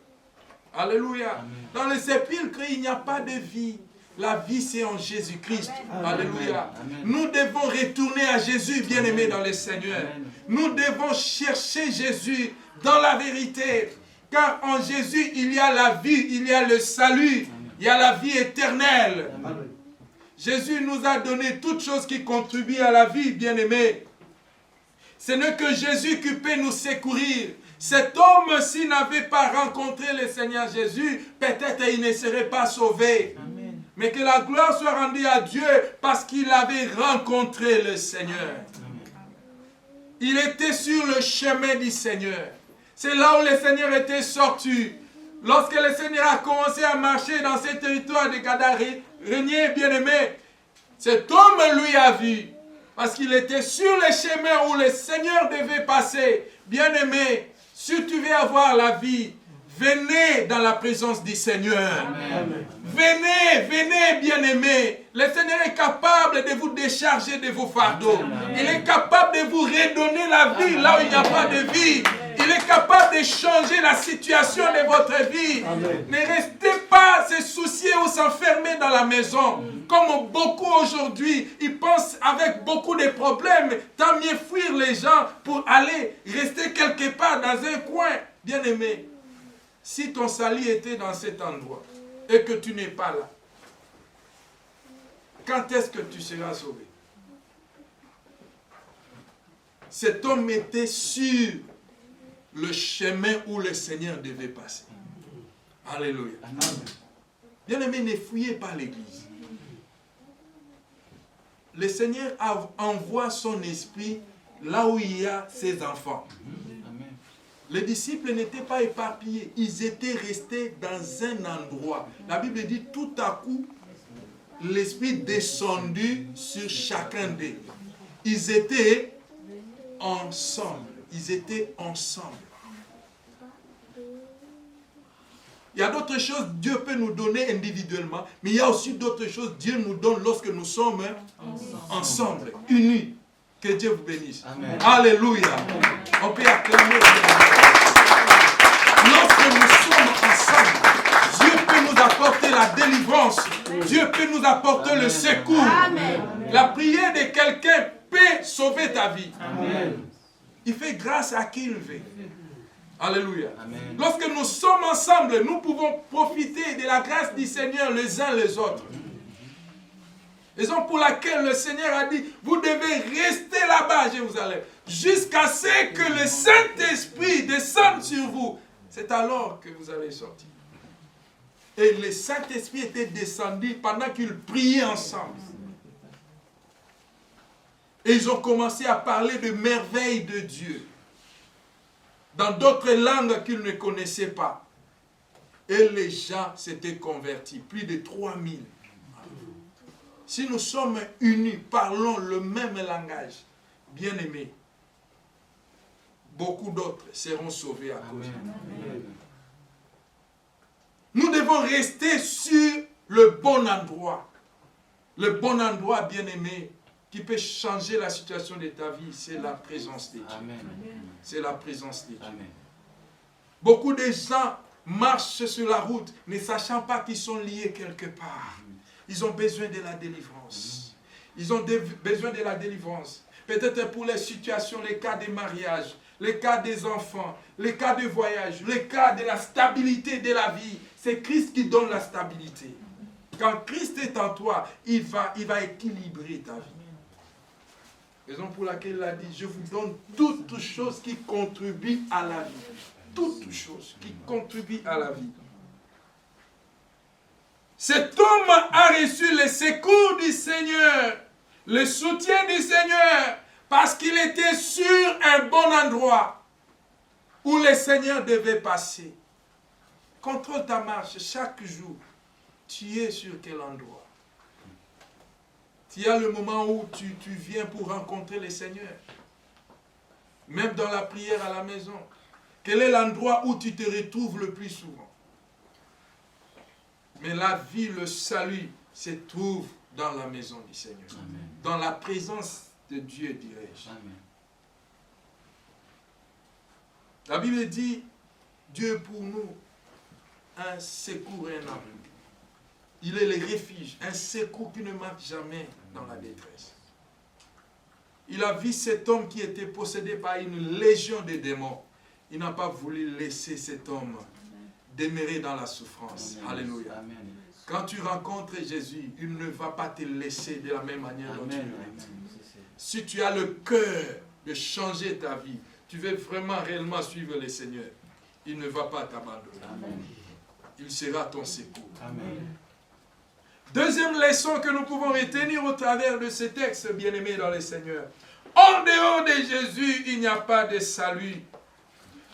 Alléluia. Amen. Dans les sépulcres, il n'y a pas de vie. La vie, c'est en Jésus-Christ. Alléluia. Amen. Nous devons retourner à Jésus, bien-aimés dans le Seigneur. Amen. Nous devons chercher Jésus dans la vérité. Car en Jésus, il y a la vie, il y a le salut, il y a la vie éternelle. Amen. Jésus nous a donné toutes choses qui contribuent à la vie, bien-aimés. Ce n'est que Jésus qui peut nous secourir. Cet homme, s'il n'avait pas rencontré le Seigneur Jésus, peut-être il ne serait pas sauvé. Amen. Mais que la gloire soit rendue à Dieu parce qu'il avait rencontré le Seigneur. Amen. Il était sur le chemin du Seigneur. C'est là où le Seigneur était sorti. Lorsque le Seigneur a commencé à marcher dans ce territoire de Gadarène, bien-aimé, cet homme lui a vu. Parce qu'il était sur le chemin où le Seigneur devait passer. Bien-aimé, si tu veux avoir la vie, venez dans la présence du Seigneur. Amen. Venez, venez, bien-aimés. Le Seigneur est capable de vous décharger de vos fardeaux. Il est capable de vous redonner la vie là où il n'y a pas de vie. Il est capable de changer la situation de votre vie. Amen. Ne restez pas se soucier ou s'enfermer dans la maison. Comme beaucoup aujourd'hui, ils pensent avec beaucoup de problèmes. Tant mieux fuir les gens pour aller rester quelque part dans un coin. Bien-aimé, si ton salut était dans cet endroit et que tu n'es pas là, quand est-ce que tu seras sauvé? Cet homme était sur le chemin où le Seigneur devait passer. Alléluia. Bien-aimé, ne fouillez pas l'église. Le Seigneur envoie son esprit là où il y a ses enfants. Les disciples n'étaient pas éparpillés. Ils étaient restés dans un endroit. La Bible dit tout à coup, l'esprit descendu sur chacun d'eux. Ils étaient ensemble. Ils étaient ensemble. Il y a d'autres choses que Dieu peut nous donner individuellement, mais il y a aussi d'autres choses que Dieu nous donne lorsque nous sommes ensemble, unis. Que Dieu vous bénisse. Amen. Alléluia. Amen. On peut acclamer. Lorsque nous sommes ensemble, Dieu peut nous apporter la délivrance. Dieu peut nous apporter le secours. Amen. La prière de quelqu'un peut sauver ta vie. Amen. Il fait grâce à qui il veut. Alléluia. Amen. Lorsque nous sommes ensemble, nous pouvons profiter de la grâce du Seigneur les uns les autres. Raison pour laquelle le Seigneur a dit, vous devez rester là-bas, Jérusalem, jusqu'à ce que le Saint-Esprit descende sur vous. C'est alors que vous allez sortir. Et le Saint-Esprit était descendu pendant qu'ils priaient ensemble. Et ils ont commencé à parler de merveilles de Dieu. Dans d'autres langues qu'ils ne connaissaient pas. Et les gens s'étaient convertis. Plus de 3000. Si nous sommes unis, parlons le même langage, bien-aimés, beaucoup d'autres seront sauvés à cause de nous. Nous devons rester sur le bon endroit. Le bon endroit, bien-aimé, qui peut changer la situation de ta vie, c'est la présence de Dieu. C'est la présence de Dieu. Amen. Beaucoup de gens marchent sur la route, ne sachant pas qu'ils sont liés quelque part. Ils ont besoin de la délivrance. Ils ont besoin de la délivrance. Peut-être pour les situations, les cas de mariage, les cas des enfants, les cas de voyage, les cas de la stabilité de la vie. C'est Christ qui donne la stabilité. Quand Christ est en toi, il va équilibrer ta vie. Raison pour laquelle il a dit, je vous donne toutes choses qui contribuent à la vie. Toutes choses qui contribuent à la vie. Cet homme a reçu le secours du Seigneur, le soutien du Seigneur, parce qu'il était sur un bon endroit où le Seigneur devait passer. Contrôle ta marche chaque jour. Tu es sur quel endroit? Tu as le moment où tu viens pour rencontrer le Seigneur. Même dans la prière à la maison. Quel est l'endroit où tu te retrouves le plus souvent? Mais la vie, le salut, se trouve dans la maison du Seigneur. Amen. Dans la présence de Dieu, dirais-je. La Bible dit, Dieu pour nous, un secours et un abri. Il est le refuge, un secours qui ne manque jamais dans la détresse. Il a vu cet homme qui était possédé par une légion de démons. Il n'a pas voulu laisser cet homme demeurer dans la souffrance. Amen. Alléluia. Amen. Quand tu rencontres Jésus, il ne va pas te laisser de la même manière dont tu le vis. Si tu as le cœur de changer ta vie, tu veux vraiment réellement suivre le Seigneur, il ne va pas t'abandonner. Il sera ton secours. Amen. Deuxième leçon que nous pouvons retenir au travers de ce texte, bien-aimé dans le Seigneur. En dehors de Jésus, il n'y a pas de salut.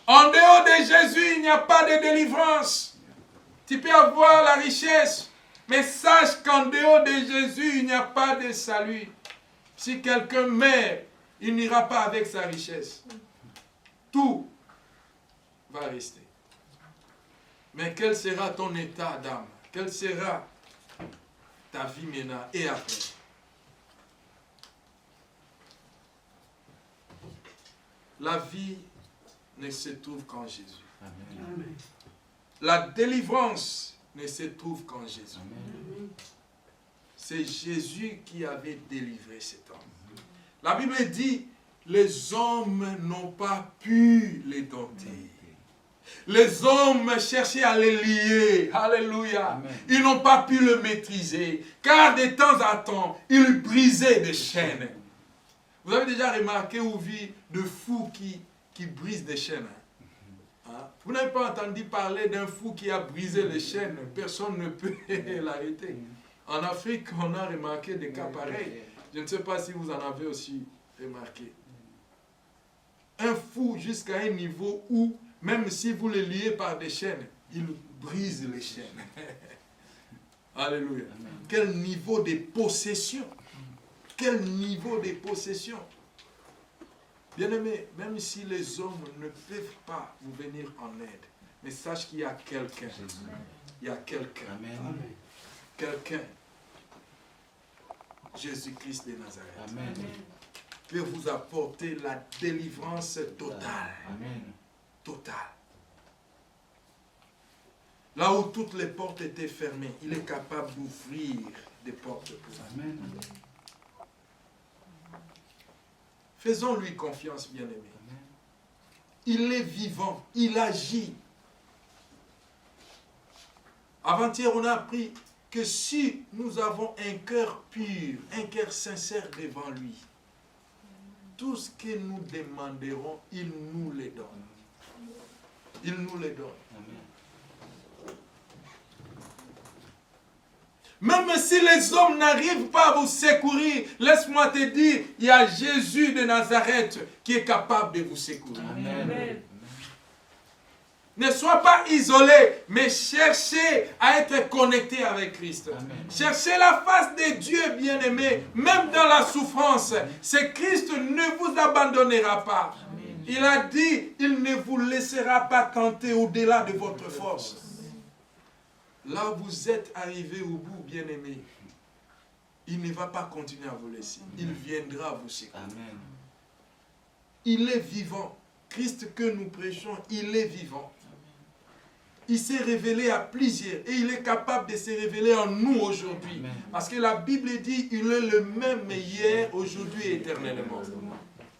En dehors de Jésus, il n'y a pas de délivrance. Tu peux avoir la richesse, mais sache qu'en dehors de Jésus, il n'y a pas de salut. Si quelqu'un meurt, il n'ira pas avec sa richesse. Tout va rester. Mais quel sera ton état d'âme? Quelle sera ta vie maintenant et après? La vie ne se trouve qu'en Jésus. Amen. La délivrance ne se trouve qu'en Jésus. Amen. C'est Jésus qui avait délivré cet homme. La Bible dit, les hommes n'ont pas pu les dompter. Les hommes cherchaient à les lier. Alléluia. Amen. Ils n'ont pas pu le maîtriser. Car de temps en temps, ils brisaient des chaînes. Vous avez déjà remarqué ou vu de fous qui brisent des chaînes? Hein? Vous n'avez pas entendu parler d'un fou qui a brisé les chaînes. Personne ne peut l'arrêter. En Afrique, on a remarqué des cas pareils. Je ne sais pas si vous en avez aussi remarqué. Un fou jusqu'à un niveau où, même si vous le liez par des chaînes, il brise les chaînes. Alléluia. Amen. Quel niveau de possession. Quel niveau de possession. Bien-aimés, même si les hommes ne peuvent pas vous venir en aide, mais sache qu'il y a quelqu'un. Il y a quelqu'un. Amen. Quelqu'un. Jésus-Christ de Nazareth. Amen. Peut vous apporter la délivrance totale. Amen. Totale. Là où toutes les portes étaient fermées, il est capable d'ouvrir des portes pour vous. Amen. Faisons-lui confiance, bien-aimés. Amen. Il est vivant, il agit. Avant-hier, on a appris que si nous avons un cœur pur, un cœur sincère devant lui, tout ce que nous demanderons, il nous le donne. Il nous le donne. Amen. Même si les hommes n'arrivent pas à vous secourir, laisse-moi te dire, il y a Jésus de Nazareth qui est capable de vous secourir. Amen. Ne sois pas isolé, mais cherchez à être connecté avec Christ. Amen. Cherchez la face de Dieu, bien-aimé, même dans la souffrance. C'est Christ ne vous abandonnera pas. Amen. Il a dit, il ne vous laissera pas tenter au-delà de votre force. Là où vous êtes arrivé au bout, bien-aimé, il ne va pas continuer à vous laisser. Il viendra vous secourir. Amen. Il est vivant. Christ que nous prêchons, il est vivant. Il s'est révélé à plusieurs et il est capable de se révéler en nous aujourd'hui. Amen. Parce que la Bible dit il est le même hier, aujourd'hui et éternellement.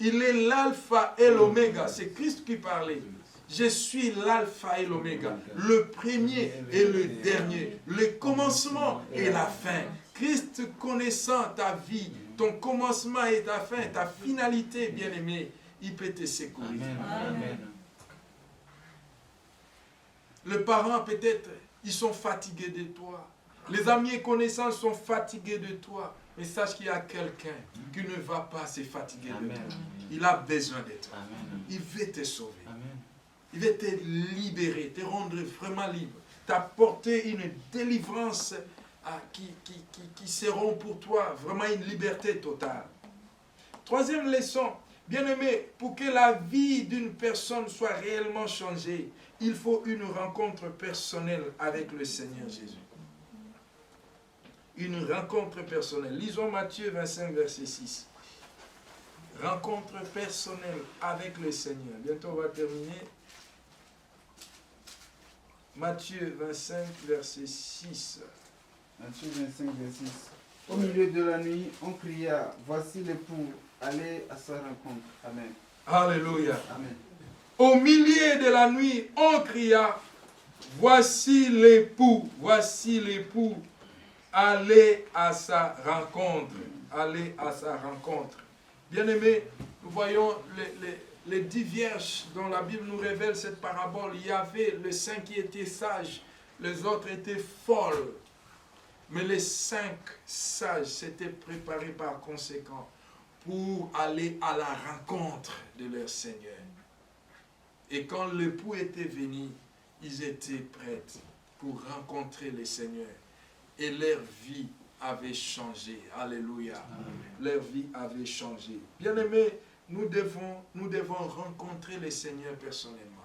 Il est l'alpha et l'oméga. C'est Christ qui parlait. Je suis l'alpha et l'oméga, le premier et le dernier, le commencement et la fin. Christ connaissant ta vie, ton commencement et ta fin, ta finalité, bien-aimé, il peut te secourir. Amen. Amen. Les parents, peut-être, ils sont fatigués de toi. Les amis et connaissances sont fatigués de toi. Mais sache qu'il y a quelqu'un qui ne va pas se fatiguer de Amen. toi. Il a besoin de toi. Amen. Il veut te sauver. Amen. Il veut te libérer, te rendre vraiment libre. T'apporter une délivrance qui seront pour toi vraiment une liberté totale. Troisième leçon. Bien-aimé, pour que la vie d'une personne soit réellement changée, il faut une rencontre personnelle avec le Seigneur Jésus. Une rencontre personnelle. Lisons Matthieu 25, verset 6. Rencontre personnelle avec le Seigneur. Bientôt on va terminer. Matthieu 25, verset 6. Matthieu 25, verset 6. Au milieu de la nuit, on cria, voici l'époux, allez à sa rencontre. Amen. Alléluia. Amen. Au milieu de la nuit, on cria, voici l'époux, allez à sa rencontre. Allez à sa rencontre. Bien-aimés, nous voyons les 10 vierges dont la Bible nous révèle cette parabole. Il y avait les 5 qui étaient sages, les autres étaient folles. Mais les 5 sages s'étaient préparés par conséquent pour aller à la rencontre de leur Seigneur. Et quand l'époux était venu, ils étaient prêts pour rencontrer le Seigneur. Et leur vie avait changé. Alléluia. Amen. Leur vie avait changé. Bien-aimés, nous devons rencontrer le Seigneur personnellement.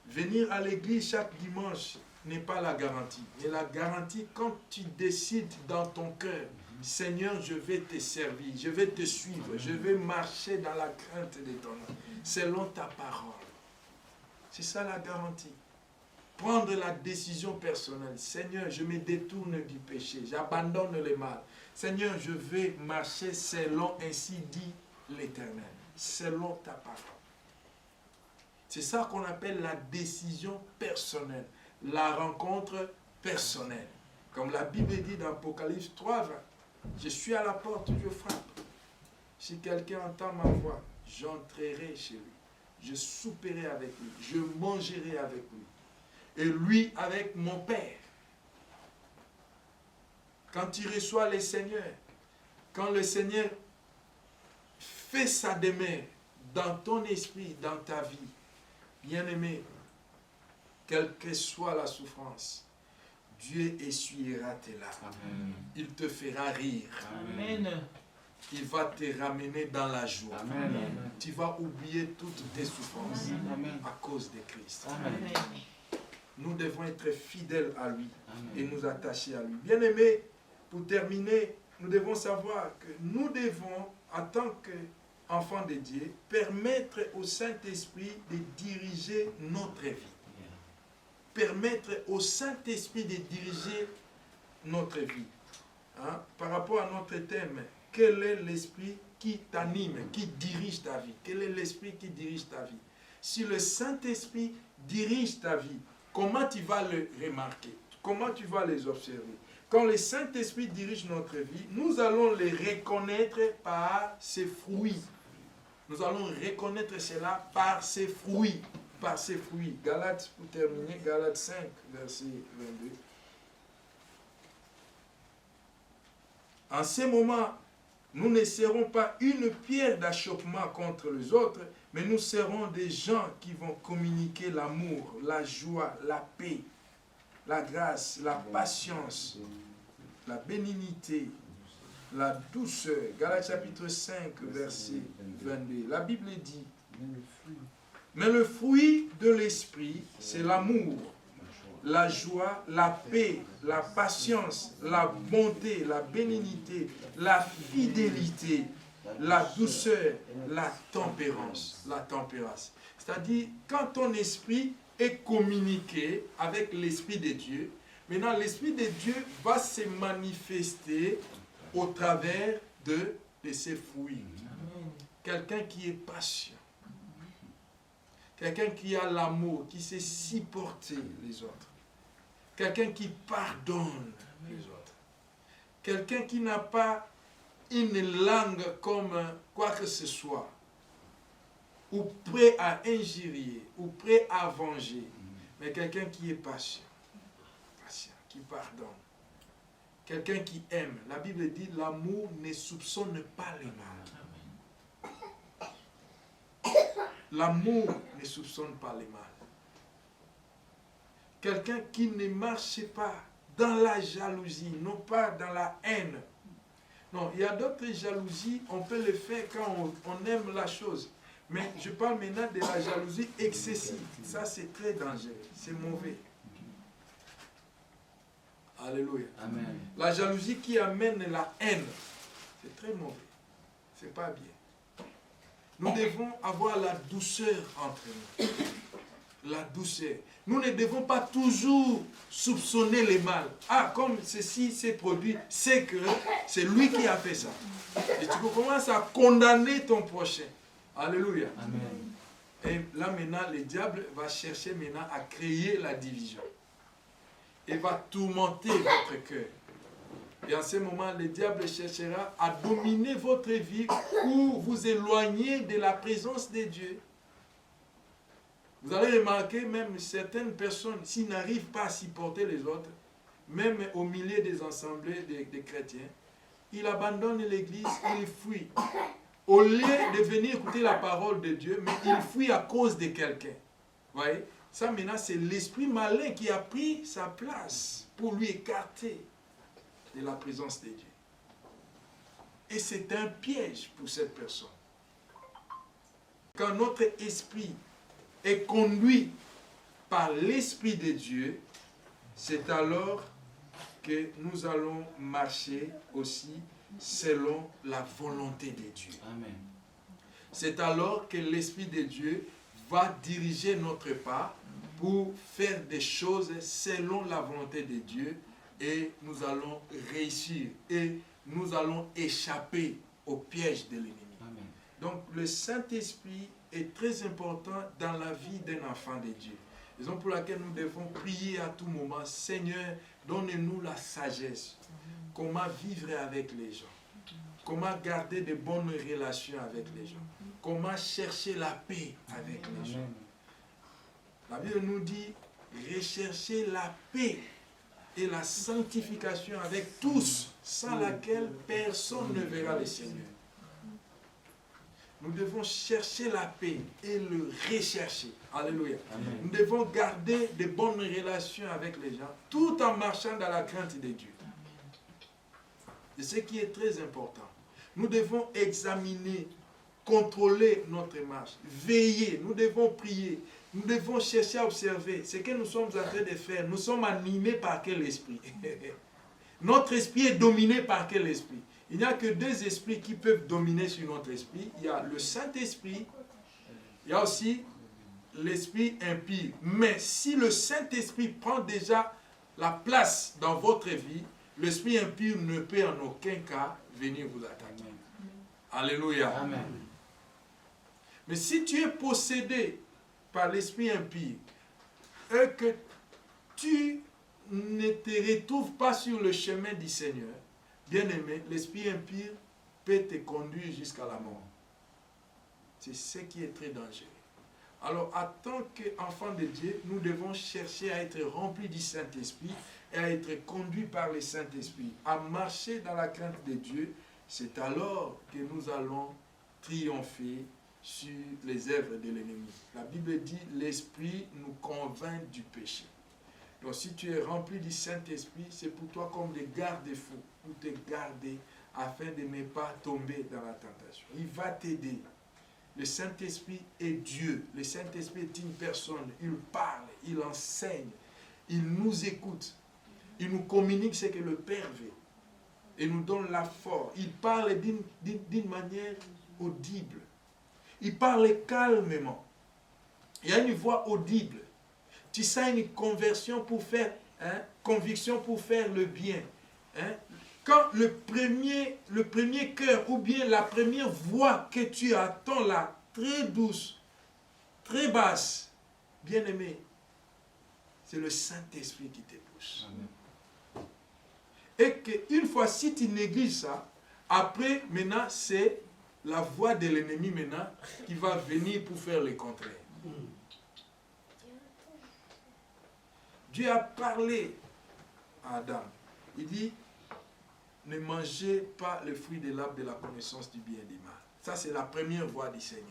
Venir à l'église chaque dimanche, n'est pas la garantie. Mais la garantie, quand tu décides dans ton cœur, Seigneur, je vais te servir, je vais te suivre, je vais marcher dans la crainte de ton nom, selon ta parole. C'est ça la garantie. Prendre la décision personnelle. Seigneur, je me détourne du péché, j'abandonne le mal. Seigneur, je vais marcher selon, ainsi dit l'Éternel, selon ta parole. C'est ça qu'on appelle la décision personnelle, la rencontre personnelle. Comme la Bible dit dans Apocalypse 3, 20, je suis à la porte, je frappe. Si quelqu'un entend ma voix, j'entrerai chez lui. Je souperai avec lui, je mangerai avec lui. Et lui avec mon Père. Quand tu reçois le Seigneur, quand le Seigneur fait sa demeure dans ton esprit, dans ta vie, bien-aimé, quelle que soit la souffrance, Dieu essuiera tes larmes. Amen. Il te fera rire. Amen. Il va te ramener dans la joie. Amen. Tu vas oublier toutes tes souffrances Amen. à cause de Christ. Amen. Nous devons être fidèles à lui et Amen. nous attacher à lui. Bien-aimés, pour terminer, nous devons savoir que nous devons, en tant qu'enfants de Dieu, permettre au Saint-Esprit de diriger notre vie. Permettre au Saint-Esprit de diriger notre vie. Hein? Par rapport à notre thème, quel est l'esprit qui t'anime, qui dirige ta vie? Quel est l'esprit qui dirige ta vie? Si le Saint-Esprit dirige ta vie, comment tu vas le remarquer? Comment tu vas les observer? Quand le Saint-Esprit dirige notre vie, nous allons les reconnaître par ses fruits. Nous allons reconnaître cela par ses fruits. Par ses fruits. Galates, pour terminer, Galates 5, verset 22. En ce moment, nous ne serons pas une pierre d'achoppement contre les autres, mais nous serons des gens qui vont communiquer l'amour, la joie, la paix, la grâce, la patience, la bénignité, la douceur. Galates chapitre 5, verset 22. La Bible dit, mais le fruit de l'esprit, c'est l'amour, la joie, la paix, la patience, la bonté, la bénignité, la fidélité, la douceur, la tempérance. La tempérance. C'est-à-dire, quand ton esprit est communiqué avec l'Esprit de Dieu, maintenant l'Esprit de Dieu va se manifester au travers de ses fruits. Quelqu'un qui est patient. Quelqu'un qui a l'amour, qui sait supporter les autres. Quelqu'un qui pardonne les autres. Quelqu'un qui n'a pas une langue comme quoi que ce soit, ou prêt à injurier, ou prêt à venger, mais quelqu'un qui est patient, qui pardonne. Quelqu'un qui aime. La Bible dit l'amour ne soupçonne pas le mal. L'amour ne soupçonne pas le mal. Quelqu'un qui ne marche pas dans la jalousie, non pas dans la haine. Non, il y a d'autres jalousies, on peut le faire quand on aime la chose. Mais je parle maintenant de la jalousie excessive. Ça, c'est très dangereux, c'est mauvais. Alléluia. Amen. La jalousie qui amène la haine, c'est très mauvais. C'est pas bien. Nous devons avoir la douceur entre nous. La douceur. Nous ne devons pas toujours soupçonner le mal. Ah, comme ceci s'est produit, c'est que c'est lui qui a fait ça. Et tu commences à condamner ton prochain. Alléluia. Amen. Et là maintenant, le diable va chercher maintenant à créer la division. Il va tourmenter votre cœur. Et en ce moment, le diable cherchera à dominer votre vie ou vous éloigner de la présence de Dieu. Vous allez remarquer même certaines personnes, s'ils n'arrivent pas à supporter les autres, même au milieu des assemblées des chrétiens, ils abandonnent l'église, ils fuient. Au lieu de venir écouter la parole de Dieu, mais ils fuient à cause de quelqu'un. Vous voyez? Ça maintenant, c'est l'esprit malin qui a pris sa place pour lui écarter de la présence de Dieu. Et c'est un piège pour cette personne. Quand notre esprit est conduit par l'Esprit de Dieu, c'est alors que nous allons marcher aussi selon la volonté de Dieu. Amen. C'est alors que l'Esprit de Dieu va diriger notre pas pour faire des choses selon la volonté de Dieu et nous allons réussir et nous allons échapper au piège de l'ennemi. Amen. Donc le Saint-Esprit est très important dans la vie d'un enfant de Dieu. Raison pour laquelle nous devons prier à tout moment, Seigneur, donne-nous la sagesse. Comment vivre avec les gens. Comment garder de bonnes relations avec les gens. Comment chercher la paix avec les gens. La Bible nous dit, rechercher la paix et la sanctification avec tous, sans laquelle personne ne verra le Seigneur. Nous devons chercher la paix et le rechercher. Alléluia. Amen. Nous devons garder de bonnes relations avec les gens, tout en marchant dans la crainte de Dieu. C'est ce qui est très important. Nous devons examiner, contrôler notre marche, veiller, nous devons prier, nous devons chercher à observer ce que nous sommes en train de faire. Nous sommes animés par quel esprit? Notre esprit est dominé par quel esprit? Il n'y a que deux esprits qui peuvent dominer sur notre esprit. Il y a le Saint-Esprit, il y a aussi l'esprit impie. Mais si le Saint-Esprit prend déjà la place dans votre vie, l'esprit impie ne peut en aucun cas venir vous attaquer. Alléluia. Amen. Mais si tu es possédé par l'esprit impie et que tu ne te retrouves pas sur le chemin du Seigneur, bien-aimé, l'esprit impie peut te conduire jusqu'à la mort. C'est ce qui est très dangereux. Alors, en tant qu'enfants de Dieu, nous devons chercher à être remplis du Saint-Esprit et à être conduits par le Saint-Esprit, à marcher dans la crainte de Dieu. C'est alors que nous allons triompher sur les œuvres de l'ennemi. La Bible dit, l'Esprit nous convainc du péché. Donc si tu es rempli du Saint-Esprit, c'est pour toi comme des garde-fous, pour te garder afin de ne pas tomber dans la tentation. Il va t'aider. Le Saint-Esprit est Dieu. Le Saint-Esprit est une personne. Il parle, il enseigne, il nous écoute. Il nous communique ce que le Père veut. Il nous donne la force. Il parle d'une manière audible. Il parle calmement. Il y a une voix audible. Tu sens une conversion pour faire, conviction pour faire le bien. Quand le premier cœur ou bien la première voix que tu attends là, très douce, très basse, bien aimé, c'est le Saint-Esprit qui te pousse. Amen. Et qu'une fois, si tu négliges ça, après, maintenant, c'est la voix de l'ennemi maintenant qui va venir pour faire le contraire. Dieu a parlé à Adam. Il dit, ne mangez pas le fruit de l'arbre de la connaissance du bien et du mal. Ça, c'est la première voix du Seigneur.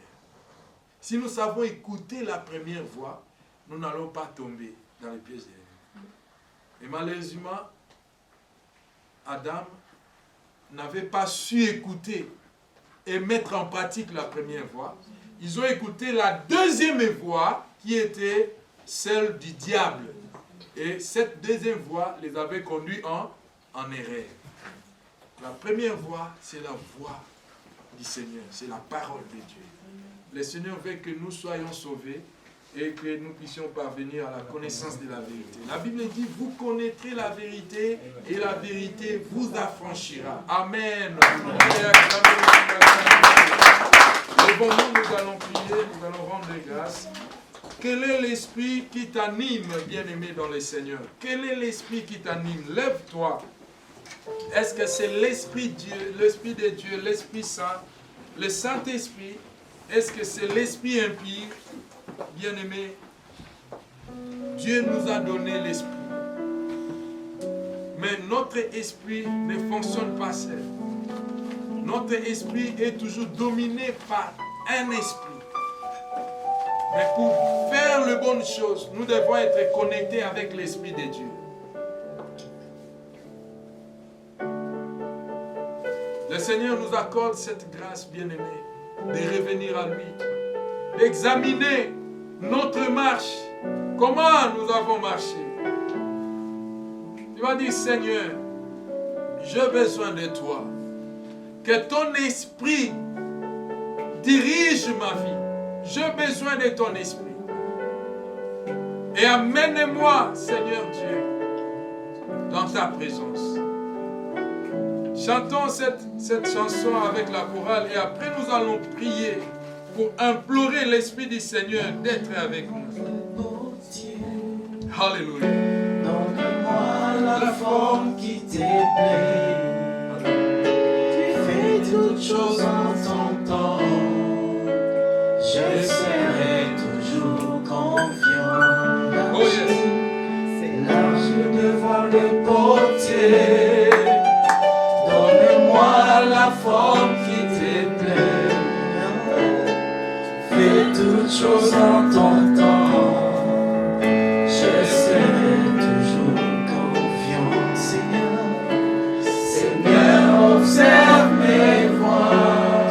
Si nous savons écouter la première voix, nous n'allons pas tomber dans les pièges de l'ennemi. Et malheureusement, Adam n'avait pas su écouter et mettre en pratique la première voix. Ils ont écouté la deuxième voix qui était celle du diable. Et cette deuxième voix les avait conduits en erreur. La première voix, c'est la voix du Seigneur, c'est la parole de Dieu. Le Seigneur veut que nous soyons sauvés et que nous puissions parvenir à la connaissance de la vérité. La Bible dit, vous connaîtrez la vérité et la vérité vous affranchira. Amen. Levons-nous, nous allons prier, nous allons rendre grâce. Quel est l'esprit qui t'anime, bien-aimé dans le Seigneur? Quel est l'esprit qui t'anime? Lève-toi. Est-ce que c'est l'Esprit de Dieu, l'Esprit Saint, le Saint-Esprit? Est-ce que c'est l'Esprit impie? Bien-aimé, Dieu nous a donné l'Esprit. Mais notre esprit ne fonctionne pas seul. Notre esprit est toujours dominé par un esprit. Mais pour faire les bonnes choses, nous devons être connectés avec l'Esprit de Dieu. Le Seigneur nous accorde cette grâce, bien-aimée, de revenir à lui, d'examiner notre marche, comment nous avons marché. Tu vas dire, Seigneur, j'ai besoin de toi. Que ton esprit dirige ma vie. J'ai besoin de ton esprit. Et amène-moi, Seigneur Dieu, dans ta présence. Chantons cette chanson avec la chorale et après nous allons prier pour implorer l'Esprit du Seigneur d'être avec nous. Alléluia. Donne-moi la forme qui te plaît. Tu fais toutes choses en ton temps. Je serai toujours confiant. Oh yes. C'est large devant le portier. Donne-moi la forme qui te plaît. Fais toutes choses en ton temps. Je serai toujours confiant, Seigneur. Seigneur, observe mes voies.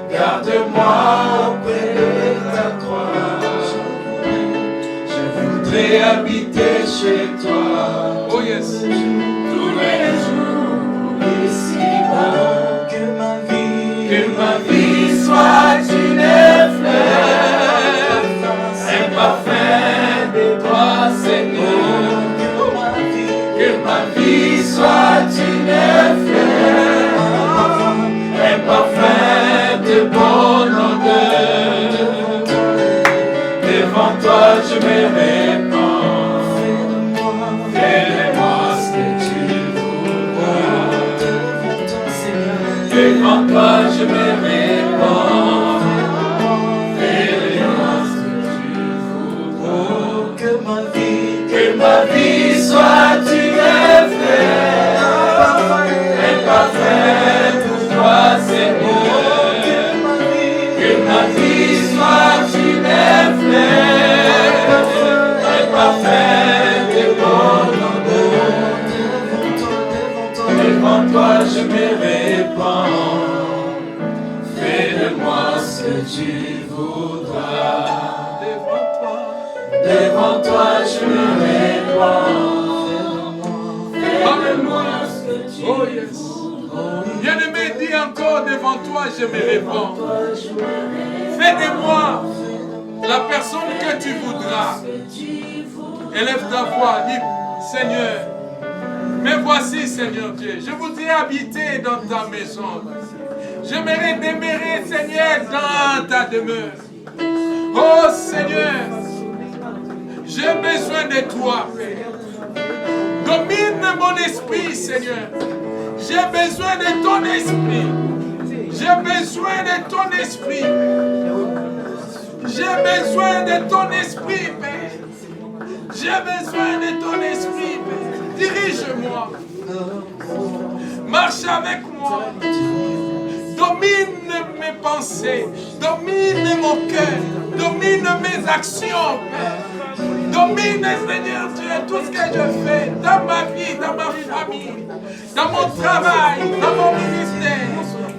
Garde-moi auprès de ta croix. Je voudrais habiter chez toi. Oh yes. Tous les jours, ici-bas. Que ma vie soit une fleur, un parfum de toi, Seigneur. Que ma vie soit une fleur, un parfum de bonne odeur. Devant toi je me répands. Fais-moi ce que tu voudras. Devant toi je me répands. Fais-moi ce que tu voudras. Que ma vie soit une fleur, un parfum pour toi, Seigneur. Que ma vie soit une fleur, un parfum de bonne odeur. Devant toi je me répands. Fais de moi ce que tu voudras. Devant toi je me répands. Fais de moi ce que tu Oh yes. Bien-aimé, dis encore, devant toi je me répands. Fais de moi la personne que tu voudras. Élève ta voix, dis, Seigneur, mais voici, Seigneur Dieu, je voudrais habiter dans ta maison. J'aimerais demeurer, Seigneur, dans ta demeure. Oh Seigneur, j'ai besoin de toi, Père. Domine mon esprit, Seigneur. J'ai besoin de ton esprit. J'ai besoin de ton esprit. J'ai besoin de ton esprit, Père. J'ai besoin de ton esprit, Père. Dirige-moi. Marche avec moi. Domine mes pensées. Domine mon cœur. Domine mes actions, Père. Domine, Seigneur Dieu, tout ce que je fais dans ma vie, dans ma famille, dans mon travail, dans mon ministère,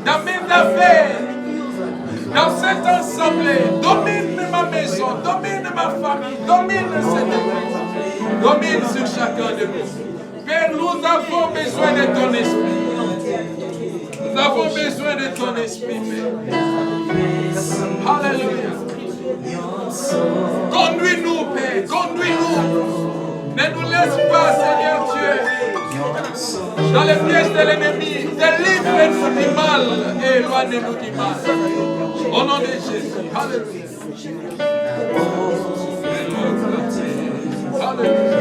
dans mes affaires, dans cette assemblée. Domine ma maison, domine ma famille, domine cette église, domine sur chacun de nous. Père, nous avons besoin de ton esprit. Nous avons besoin de ton esprit, Père. Alléluia. Conduis-nous, Père, conduis-nous. Ne nous laisse pas, Seigneur Dieu, dans les pièges de l'ennemi. Délivre-nous du mal et éloigne-nous du mal. Au nom de Jésus. Alléluia. Alléluia.